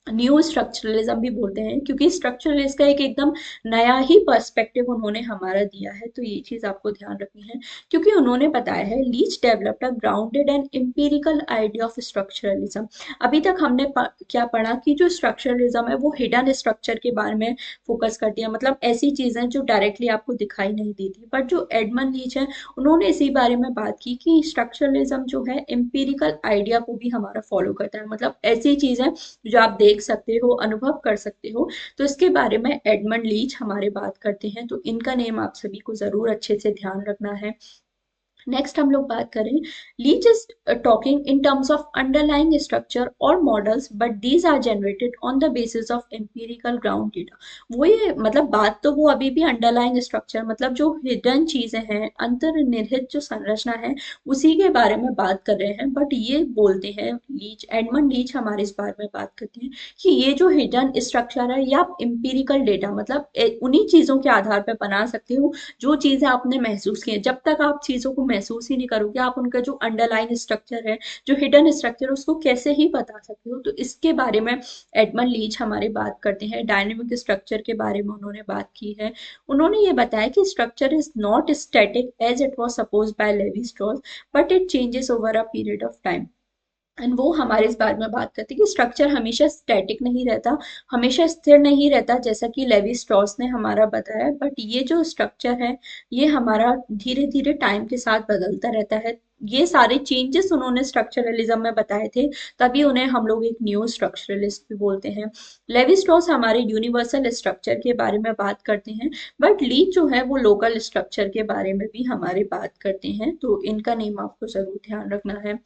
न्यू स्ट्रक्चरलिज्म भी बोलते हैं, क्योंकि स्ट्रक्चरलिस्ट का एक एकदम नया ही पर्सपेक्टिव उन्होंने हमारा दिया है। तो ये चीज आपको ध्यान रखनी है, क्योंकि उन्होंने बताया है Leach developed a grounded and empirical idea of structuralism. अभी तक हमने क्या पढ़ा कि जो स्ट्रक्चरलिज्म है वो हिडन स्ट्रक्चर के बारे में फोकस करती है, मतलब ऐसी चीजें जो डायरेक्टली आपको दिखाई नहीं देती। बट जो एडमंड लीच है उन्होंने इसी बारे में बात की कि स्ट्रक्चरलिज्म जो है एम्पिरिकल आइडिया को भी हमारा फॉलो करता है, मतलब ऐसी चीजें जो आप देख सकते हो, अनुभव कर सकते हो। तो इसके बारे में एडमंड लीच हमारे बात करते हैं, तो इनका नेम आप सभी को जरूर अच्छे से ध्यान रखना है। नेक्स्ट हम लोग बात करें, Leach is talking in terms of underlying structure और models, but these are generated on the basis of empirical ground data. वो ये मतलब बात तो वो अभी भी अंडरलाइंग स्ट्रक्चर, मतलब जो हिडन चीजें हैं, अंतर्निहित जो संरचना है उसी के बारे में बात कर रहे हैं। बट ये बोलते हैं लीच, एडमंड लीच हमारे इस बारे में बात करते हैं कि ये जो हिडन स्ट्रक्चर है या आप एम्पिरिकल डेटा, मतलब उन्हीं चीजों के आधार पर बना सकते हो जो चीजें आपने महसूस की है। जब तक आप चीजों को महसूस ही नहीं करोगे आप उनका जो अंडरलाइन स्ट्रक्चर है, जो हिडन स्ट्रक्चर, उसको कैसे ही बता सकते हो। तो इसके बारे में एडमंड लीच हमारे बात करते हैं। डायनेमिक स्ट्रक्चर के बारे में उन्होंने बात की है। उन्होंने ये बताया कि structure is not static as it was suppose by Levi Strauss, but it changes over a period of time. And वो हमारे इस बारे में बात करते हैं कि स्ट्रक्चर हमेशा स्टैटिक नहीं रहता, हमेशा स्थिर नहीं रहता, जैसा कि लेवी स्ट्रॉस ने हमारा बताया। बट ये जो स्ट्रक्चर है ये हमारा धीरे धीरे टाइम के साथ बदलता रहता है। ये सारे चेंजेस उन्होंने स्ट्रक्चरलिज्म में बताए थे, तभी उन्हें हम लोग एक न्यू स्ट्रक्चरलिस्ट भी बोलते हैं। लेवी स्ट्रॉस हमारे यूनिवर्सल स्ट्रक्चर के बारे में बात करते हैं, बट लीच जो है वो लोकल स्ट्रक्चर के बारे में भी हमारी बात करते हैं। तो इनका नेम आपको जरूर ध्यान रखना है।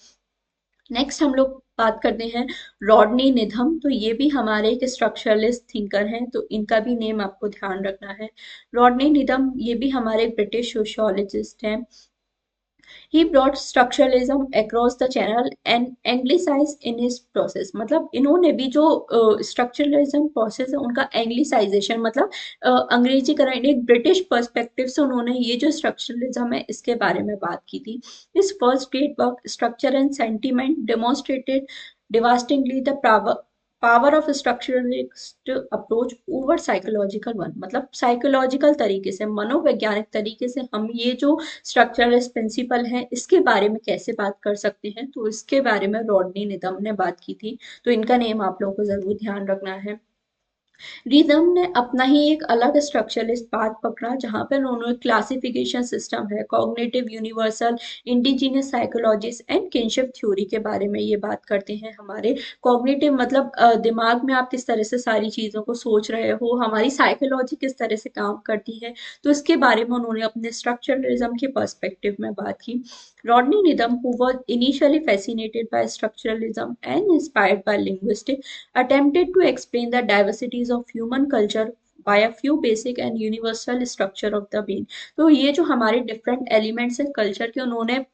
नेक्स्ट हम लोग बात करते हैं रॉडनी निधम, तो ये भी हमारे एक स्ट्रक्चरलिस्ट थिंकर हैं, तो इनका भी नेम आपको ध्यान रखना है। रॉडनी निधम ये भी हमारे ब्रिटिश सोशियोलॉजिस्ट हैं। He brought structuralism across the channel and anglicized in his process, मतलब इन्होंने भी जो स्ट्रक्चरलिज्म प्रोसेस है उनका एंग्लिसाइजेशन, मतलब अंग्रेजीकरण, एक ब्रिटिश पर्सपेक्टिव से उन्होंने ये जो स्ट्रक्चरलिज्म है इसके बारे में बात की थी। इस first great work structure and sentiment demonstrated devastatingly the power of structuralist approach over psychological one, मतलब साइकोलॉजिकल तरीके से, मनोवैज्ञानिक तरीके से हम ये जो स्ट्रक्चरलेस प्रिंसिपल है इसके बारे में कैसे बात कर सकते हैं। तो इसके बारे में रॉडनी निदम ने बात की थी, तो इनका नेम आप लोगों को जरूर ध्यान रखना है। रिदम ने अपना ही एक अलग स्ट्रक्चरलिस्ट पाथ पकड़ा, जहां पर उन्होंने क्लासिफिकेशन सिस्टम है, cognitive universal, indigenous psychologist and kinship theory के बारे में ये बात करते हैं। हमारे कॉग्निटिव मतलब दिमाग में आप किस तरह से सारी चीजों को सोच रहे हो, हमारी साइकोलॉजी किस तरह से काम करती है, तो इसके बारे में उन्होंने अपने स्ट्रक्चरलिज्म के पर्सपेक्टिव में बात की। Rodney Needham, who was initially fascinated by structuralism and inspired by linguistics, attempted to explain the diversities of human culture by a few basic and universal structure of the brain. तो ये जो हमारे different elements हैं culture के, उन्होंने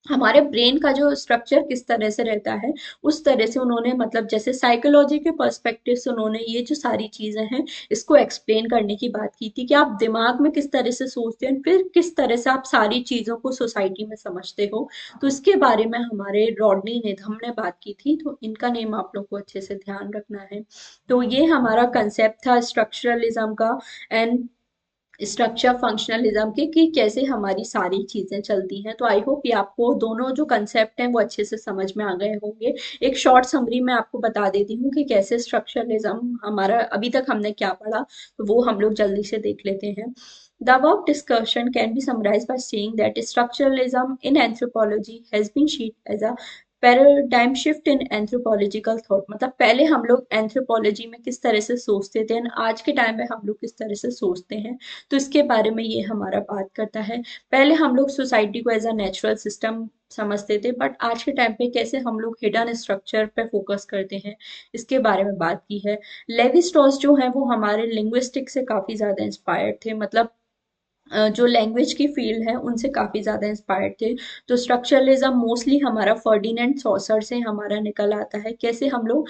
हमारे brain का जो स्ट्रक्चर किस तरह से रहता है उस तरह से उन्होंने, मतलब जैसे साइकोलॉजी के पर्सपेक्टिव से उन्होंने ये जो सारी चीजें हैं इसको एक्सप्लेन करने की बात की थी कि आप दिमाग में किस तरह से सोचते हैं, फिर किस तरह से आप सारी चीजों को सोसाइटी में समझते हो। तो इसके बारे में हमारे रॉडनी नेधम ने बात की थी, तो इनका नेम आप लोग को अच्छे से ध्यान रखना है। तो ये हमारा कंसेप्ट था स्ट्रक्चरलिज्म का एंड स्ट्रक्चर फंक्शनलिज्म के, कि कैसे हमारी सारी चीजें चलती हैं। तो आई होप ये आपको दोनों जो कंसेप्ट हैं वो अच्छे से समझ में आ गए होंगे। एक शॉर्ट समरी मैं आपको बता देती हूँ कि कैसे स्ट्रक्चरलिज्म हमारा, अभी तक हमने क्या पढ़ा, तो वो हम लोग जल्दी से देख लेते हैं। The above discussion can be summarized by saying that structuralism in anthropology has been seen as a paradigm shift in anthropological thought. मतलब पहले हम लोग एंथ्रोपोलॉजी में किस तरह से सोचते थे और आज के टाइम में हम लोग किस तरह से सोचते हैं, तो इसके बारे में ये हमारा बात करता है। पहले हम लोग सोसाइटी को एज अ नेचुरल सिस्टम समझते थे, बट आज के टाइम पे कैसे हम लोग हिडन स्ट्रक्चर पे फोकस करते हैं, इसके बारे में बात की है। लेवी स्ट्रॉस जो है वो हमारे लिंग्विस्टिक से काफी ज्यादा इंस्पायर्ड थे, मतलब जो लैंग्वेज की फील्ड है उनसे काफी ज्यादा इंस्पायर्ड थे। तो स्ट्रक्चरलिज्म मोस्टली हमारा फर्डिनेंड सॉसर से हमारा निकल आता है। कैसे हम लोग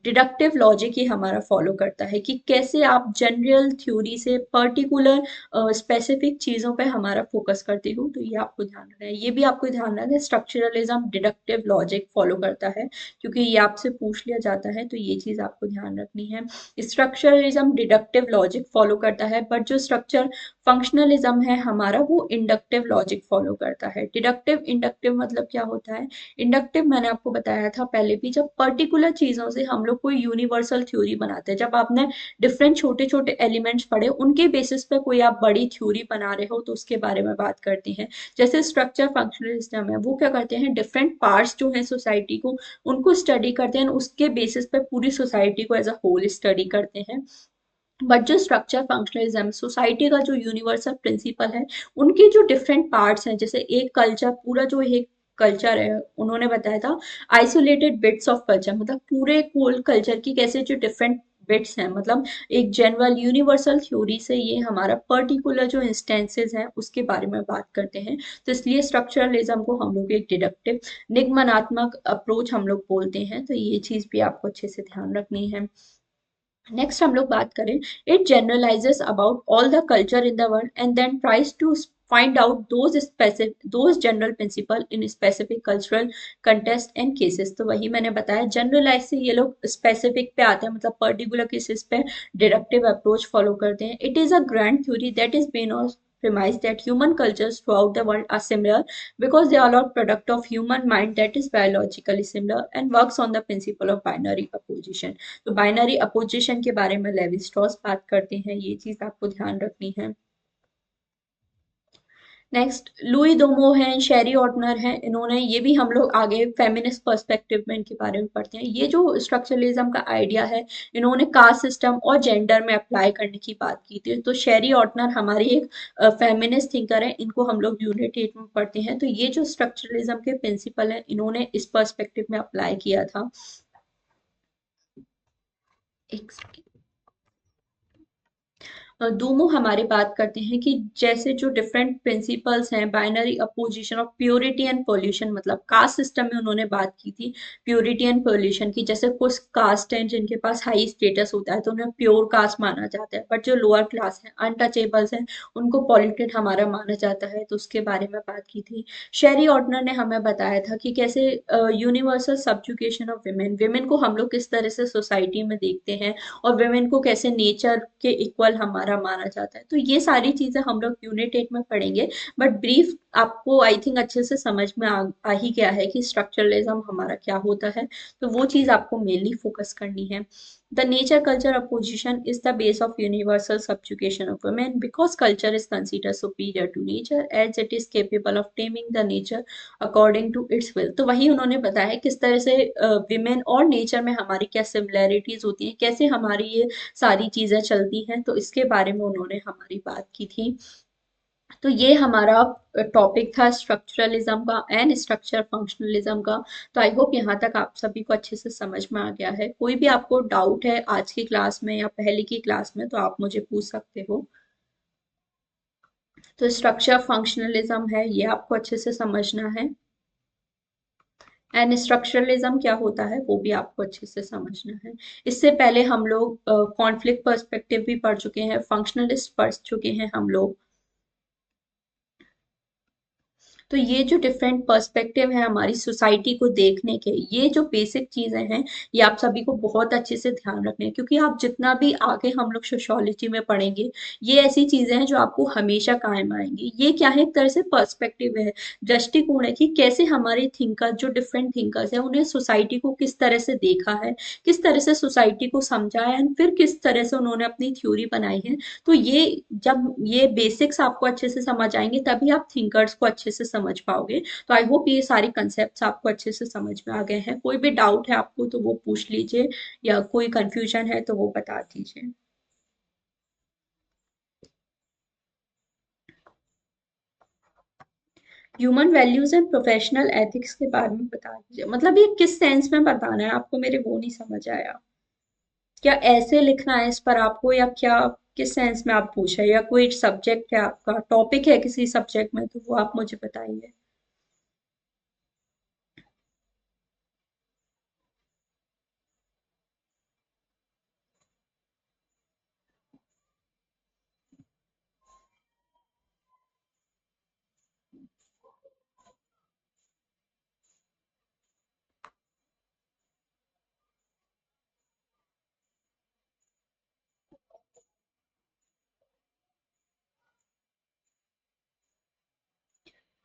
डिडक्टिव लॉजिक ही हमारा फॉलो करता है कि कैसे आप जनरल थ्योरी से पर्टिकुलर स्पेसिफिक चीजों पे हमारा फोकस करते हो। तो ये आपको ध्यान रखना है, ये भी आपको ध्यान रखना है, स्ट्रक्चरलिज्म डिडक्टिव लॉजिक फॉलो करता है, क्योंकि ये आपसे पूछ लिया जाता है, तो ये चीज आपको ध्यान रखनी है। स्ट्रक्चरलिज्म डिडक्टिव लॉजिक फॉलो करता है, बट जो स्ट्रक्चर फंक्शनलिज्म है हमारा वो इंडक्टिव लॉजिक फॉलो करता है। डिडक्टिव इंडक्टिव मतलब क्या होता है? इंडक्टिव मैंने आपको बताया था पहले भी, जब पर्टिकुलर चीजों से हम लोग कोई यूनिवर्सल थ्योरी बनाते हैं, जब आपने डिफरेंट छोटे छोटे एलिमेंट्स पढ़े उनके बेसिस पे कोई आप बड़ी थ्योरी बना रहे हो, तो उसके बारे में बात करते हैं। जैसे स्ट्रक्चर फंक्शनलिज्म है, वो क्या करते हैं, डिफरेंट पार्ट्स जो है सोसाइटी को उनको स्टडी करते हैं, उसके बेसिस पे पूरी सोसाइटी को एज अ होल स्टडी करते हैं। बट जो स्ट्रक्चर फंक्शनलिज्म सोसाइटी का जो यूनिवर्सल प्रिंसिपल है, उनके जो डिफरेंट पार्ट्स हैं, जैसे एक कल्चर, पूरा जो एक कल्चर है, उन्होंने बताया था आइसोलेटेड बिट्स ऑफ कल्चर, मतलब पूरे कोल कल्चर की कैसे जो डिफरेंट बिट्स हैं, मतलब एक जनरल यूनिवर्सल थ्योरी से ये हमारा पर्टिकुलर जो इंस्टेंसेस हैं उसके बारे में बात करते हैं। तो इसलिए स्ट्रक्चरलिज्म को हम लोग एक डिडक्टिव निगमनात्मक अप्रोच हम लोग बोलते हैं। तो ये चीज भी आपको अच्छे से ध्यान रखनी है। नेक्स्ट हम लोग बात करें, it generalises about all the culture in the world and then tries to find out those general principle in specific cultural context and cases. तो वही मैंने बताया, जनरलाइज से ये लोग स्पेसिफिक पे आते हैं, मतलब पर्टिकुलर केसेस पे डिडक्टिव अप्रोच फॉलो करते हैं। It is a grand theory that is Ben premise that human cultures throughout the world are similar because they are all product of human mind that is biologically similar and works on the principle of binary opposition। तो binary opposition के बारे में Levi Strauss बात करते हैं, ये चीज आपको ध्यान रखनी है। नेक्स्ट लुई दोमो हैं, शेरी ऑटनर हैं, इन्होंने, ये भी हम लोग आगे फेमिनिस्ट पर्सपेक्टिव में इनके बारे में पढ़ते हैं। ये जो स्ट्रक्चरलिज्म का आइडिया है, इन्होंने कास्ट सिस्टम और जेंडर में अप्लाई करने की बात की थी। तो शेरी ऑटनर हमारी एक फेमिनिस्ट थिंकर है, इनको हम लोग यूनिट 8 में पढ़ते हैं। तो ये जो स्ट्रक्चरलिज्म के प्रिंसिपल है, इन्होंने इस पर्सपेक्टिव में अप्लाई किया था। एक दोनों हमारे बात करते हैं कि जैसे जो डिफरेंट प्रिंसिपल्स हैं, binary opposition of purity and pollution, मतलब कास्ट सिस्टम में उन्होंने बात की थी प्योरिटी एंड पोल्यूशन की। जैसे कुछ कास्ट हैं जिनके पास हाई स्टेटस होता है तो उन्हें प्योर कास्ट माना जाता है, बट जो लोअर क्लास है, अनटचेबल्स हैं, उनको पॉल्यूटेड हमारा माना जाता है। तो उसके बारे में बात की थी। शेरी ऑटनर ने हमें बताया था कि कैसे universal subjugation of women, women को हम लोग किस तरह से सोसाइटी में देखते हैं और विमेन को कैसे नेचर के इक्वल हमारा माना जाता है। तो ये सारी चीजें हम लोग यूनिट 8 में पढ़ेंगे, बट ब्रीफ आपको आई थिंक अच्छे से समझ में आ ही गया है कि स्ट्रक्चरलिज्म हमारा क्या होता है। तो वो चीज आपको मेनली फोकस करनी है। The nature culture opposition is the base of universal subjugation of women because culture is considered superior to nature as it is capable of taming the nature according to its will। तो वही उन्होंने बताया किस तरह से women और nature में हमारी क्या सिमिलैरिटीज होती हैं, कैसे हमारी ये सारी चीजें चलती हैं। तो इसके बारे में उन्होंने हमारी बात की थी। तो ये हमारा टॉपिक था स्ट्रक्चरलिज्म का एंड स्ट्रक्चर फंक्शनलिज्म का। तो आई होप यहाँ तक आप सभी को अच्छे से समझ में आ गया है। कोई भी आपको डाउट है आज की क्लास में या पहले की क्लास में तो आप मुझे पूछ सकते हो। तो स्ट्रक्चर फंक्शनलिज्म है ये आपको अच्छे से समझना है, एंड स्ट्रक्चरलिज्म क्या होता है वो भी आपको अच्छे से समझना है। इससे पहले हम लोग कॉन्फ्लिक्ट पर्सपेक्टिव भी पढ़ चुके हैं, फंक्शनलिस्ट पढ़ चुके हैं हम लोग। तो ये जो डिफरेंट पर्सपेक्टिव है हमारी सोसाइटी को देखने के, ये जो बेसिक चीजें हैं ये आप सभी को बहुत अच्छे से ध्यान रखने हैं, क्योंकि आप जितना भी आगे हम लोग सोशियोलॉजी में पढ़ेंगे ये ऐसी चीजें हैं जो आपको हमेशा काम आएंगी। ये क्या है, एक तरह से पर्सपेक्टिव है, दृष्टिकोण है कि कैसे हमारे थिंकर जो डिफरेंट थिंकर्स हैं उन्हें सोसाइटी को किस तरह से देखा है, किस तरह से सोसाइटी को समझा है, एंड फिर किस तरह से उन्होंने अपनी थ्योरी बनाई है। तो ये जब ये बेसिक्स आपको अच्छे से समझ आएंगे तभी आप थिंकर्स को अच्छे से समझ पाओगे। तो आई होप ये सारी कंसेप्ट्स आपको अच्छे से समझ में आ गए हैं। कोई भी डाउट है आपको तो वो पूछ लीजिए, या कोई कंफ्यूजन है तो वो बता दीजिए। Human values and professional ethics के बारे में बता दीजिए, मतलब ये किस सेंस में बताना है आपको, मेरे वो नहीं समझ आया। क्या ऐसे लिखना है इस पर आपको, या क्या किस सेंस में आप पूछ रहे हैं, या कोई सब्जेक्ट है आपका, टॉपिक है किसी सब्जेक्ट में, तो वो आप मुझे बताइए।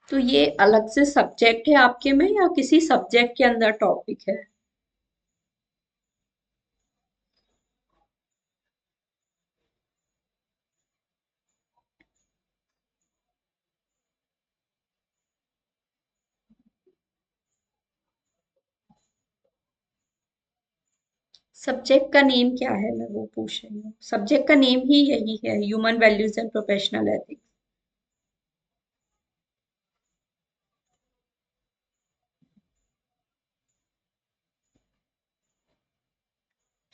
तो ये अलग से सब्जेक्ट है आपके में, या किसी सब्जेक्ट के अंदर टॉपिक है? सब्जेक्ट का नेम क्या है, मैं वो पूछ रही हूँ। सब्जेक्ट का नेम ही यही है, human values and professional ethics.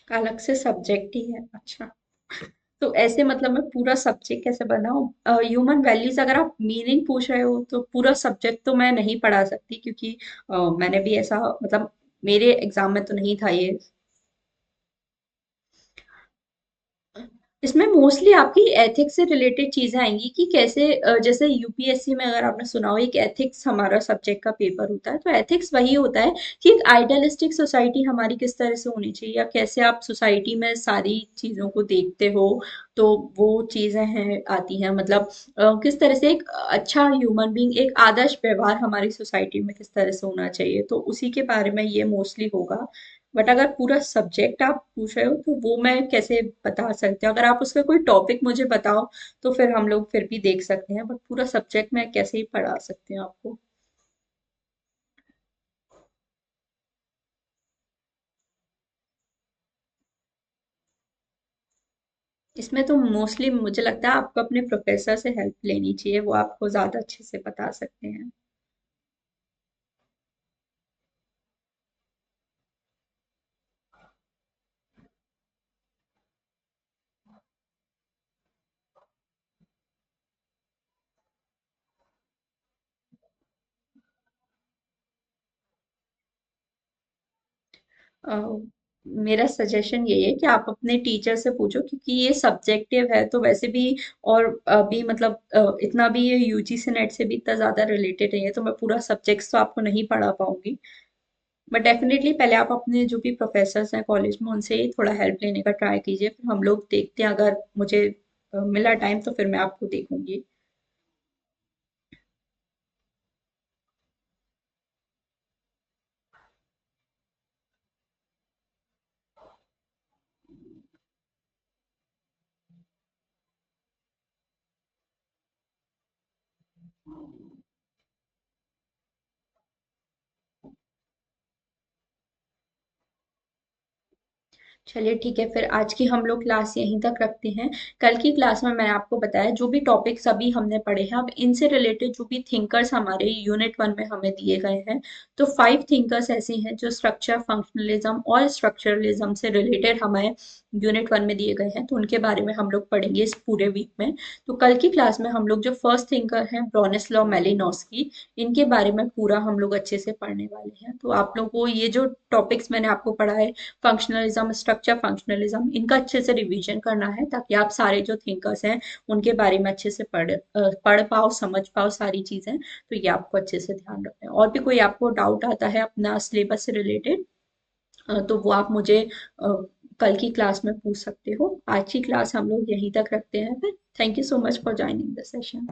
अलग से सब्जेक्ट ही है, अच्छा। तो ऐसे मतलब मैं पूरा सब्जेक्ट कैसे बनाऊं? ह्यूमन वैल्यूज अगर आप मीनिंग पूछ रहे हो तो पूरा सब्जेक्ट तो मैं नहीं पढ़ा सकती, क्योंकि मैंने भी ऐसा मतलब मेरे एग्जाम में तो नहीं था ये। इसमें मोस्टली आपकी एथिक्स से रिलेटेड चीजें आएंगी कि कैसे जैसे यूपीएससी में अगर आपने सुना हो एक एथिक्स हमारा सब्जेक्ट का पेपर होता है, तो एथिक्स वही होता है कि एक आइडियलिस्टिक सोसाइटी हमारी किस तरह से होनी चाहिए, या कैसे आप सोसाइटी में सारी चीजों को देखते हो। तो वो चीजें हैं आती हैं, मतलब किस तरह से एक अच्छा ह्यूमन बीइंग, एक आदर्श व्यवहार हमारी सोसाइटी में किस तरह से होना चाहिए, तो उसी के बारे में ये मोस्टली होगा। बट अगर पूरा सब्जेक्ट आप पूछ रहे हो तो वो मैं कैसे बता सकती हूँ? अगर आप उसका कोई टॉपिक मुझे बताओ तो फिर हम लोग फिर भी देख सकते हैं, बट पूरा सब्जेक्ट मैं कैसे ही पढ़ा सकती हूँ आपको। इसमें तो मोस्टली मुझे लगता है आपको अपने प्रोफेसर से हेल्प लेनी चाहिए, वो आपको ज्यादा अच्छे से बता सकते हैं। अ, मेरा सजेशन यही है कि आप अपने टीचर से पूछो, क्योंकि ये सब्जेक्टिव है तो वैसे भी। और अभी मतलब इतना भी ये यूजीसी नेट से भी इतना ज्यादा रिलेटेड नहीं है, तो मैं पूरा सब्जेक्ट्स तो आपको नहीं पढ़ा पाऊंगी। बट डेफिनेटली पहले आप अपने जो भी प्रोफेसर्स हैं कॉलेज में उनसे ही थोड़ा हेल्प लेने का ट्राई कीजिए, फिर हम लोग देखते हैं। अगर मुझे मिला टाइम तो फिर मैं आपको देखूंगी। चलिए ठीक है, फिर आज की हम लोग क्लास यहीं तक रखते हैं। कल की क्लास में मैंने आपको बताया जो भी टॉपिक्स अभी हमने पढ़े हैं, अब इनसे रिलेटेड जो भी थिंकर्स हमारे यूनिट वन में हमें दिए गए हैं, तो 5 थिंकर्स ऐसे हैं जो स्ट्रक्चर, फंक्शनलिज्म और स्ट्रक्चरलिज्म से रिलेटेड हमें यूनिट वन में दिए गए हैं, तो उनके बारे में हम लोग पढ़ेंगे इस पूरे वीक में। तो कल की क्लास में हम लोग जो फर्स्ट थिंकर हैं ब्रोनिस्लाव मेलिनोस्की, इनके बारे में पूरा हम लोग अच्छे से पढ़ने वाले हैं। तो आप लोगों को ये जो टॉपिक्स मैंने आपको पढ़ा है, फंक्शनलिज्म, स्ट्रक्चर फंक्शनलिज्म, इनका अच्छे से रिवीजन करना है ताकि आप सारे जो थिंकर्स हैं उनके बारे में अच्छे से पढ़ पाओ, समझ पाओ सारी चीजें। तो ये आपको अच्छे से ध्यान रखना है। और भी कोई आपको डाउट आता है अपना सिलेबस से रिलेटेड, तो वो आप मुझे कल की क्लास में पूछ सकते हो। आज की क्लास हम लोग यहीं तक रखते हैं फिर। Thank you so much for joining the session.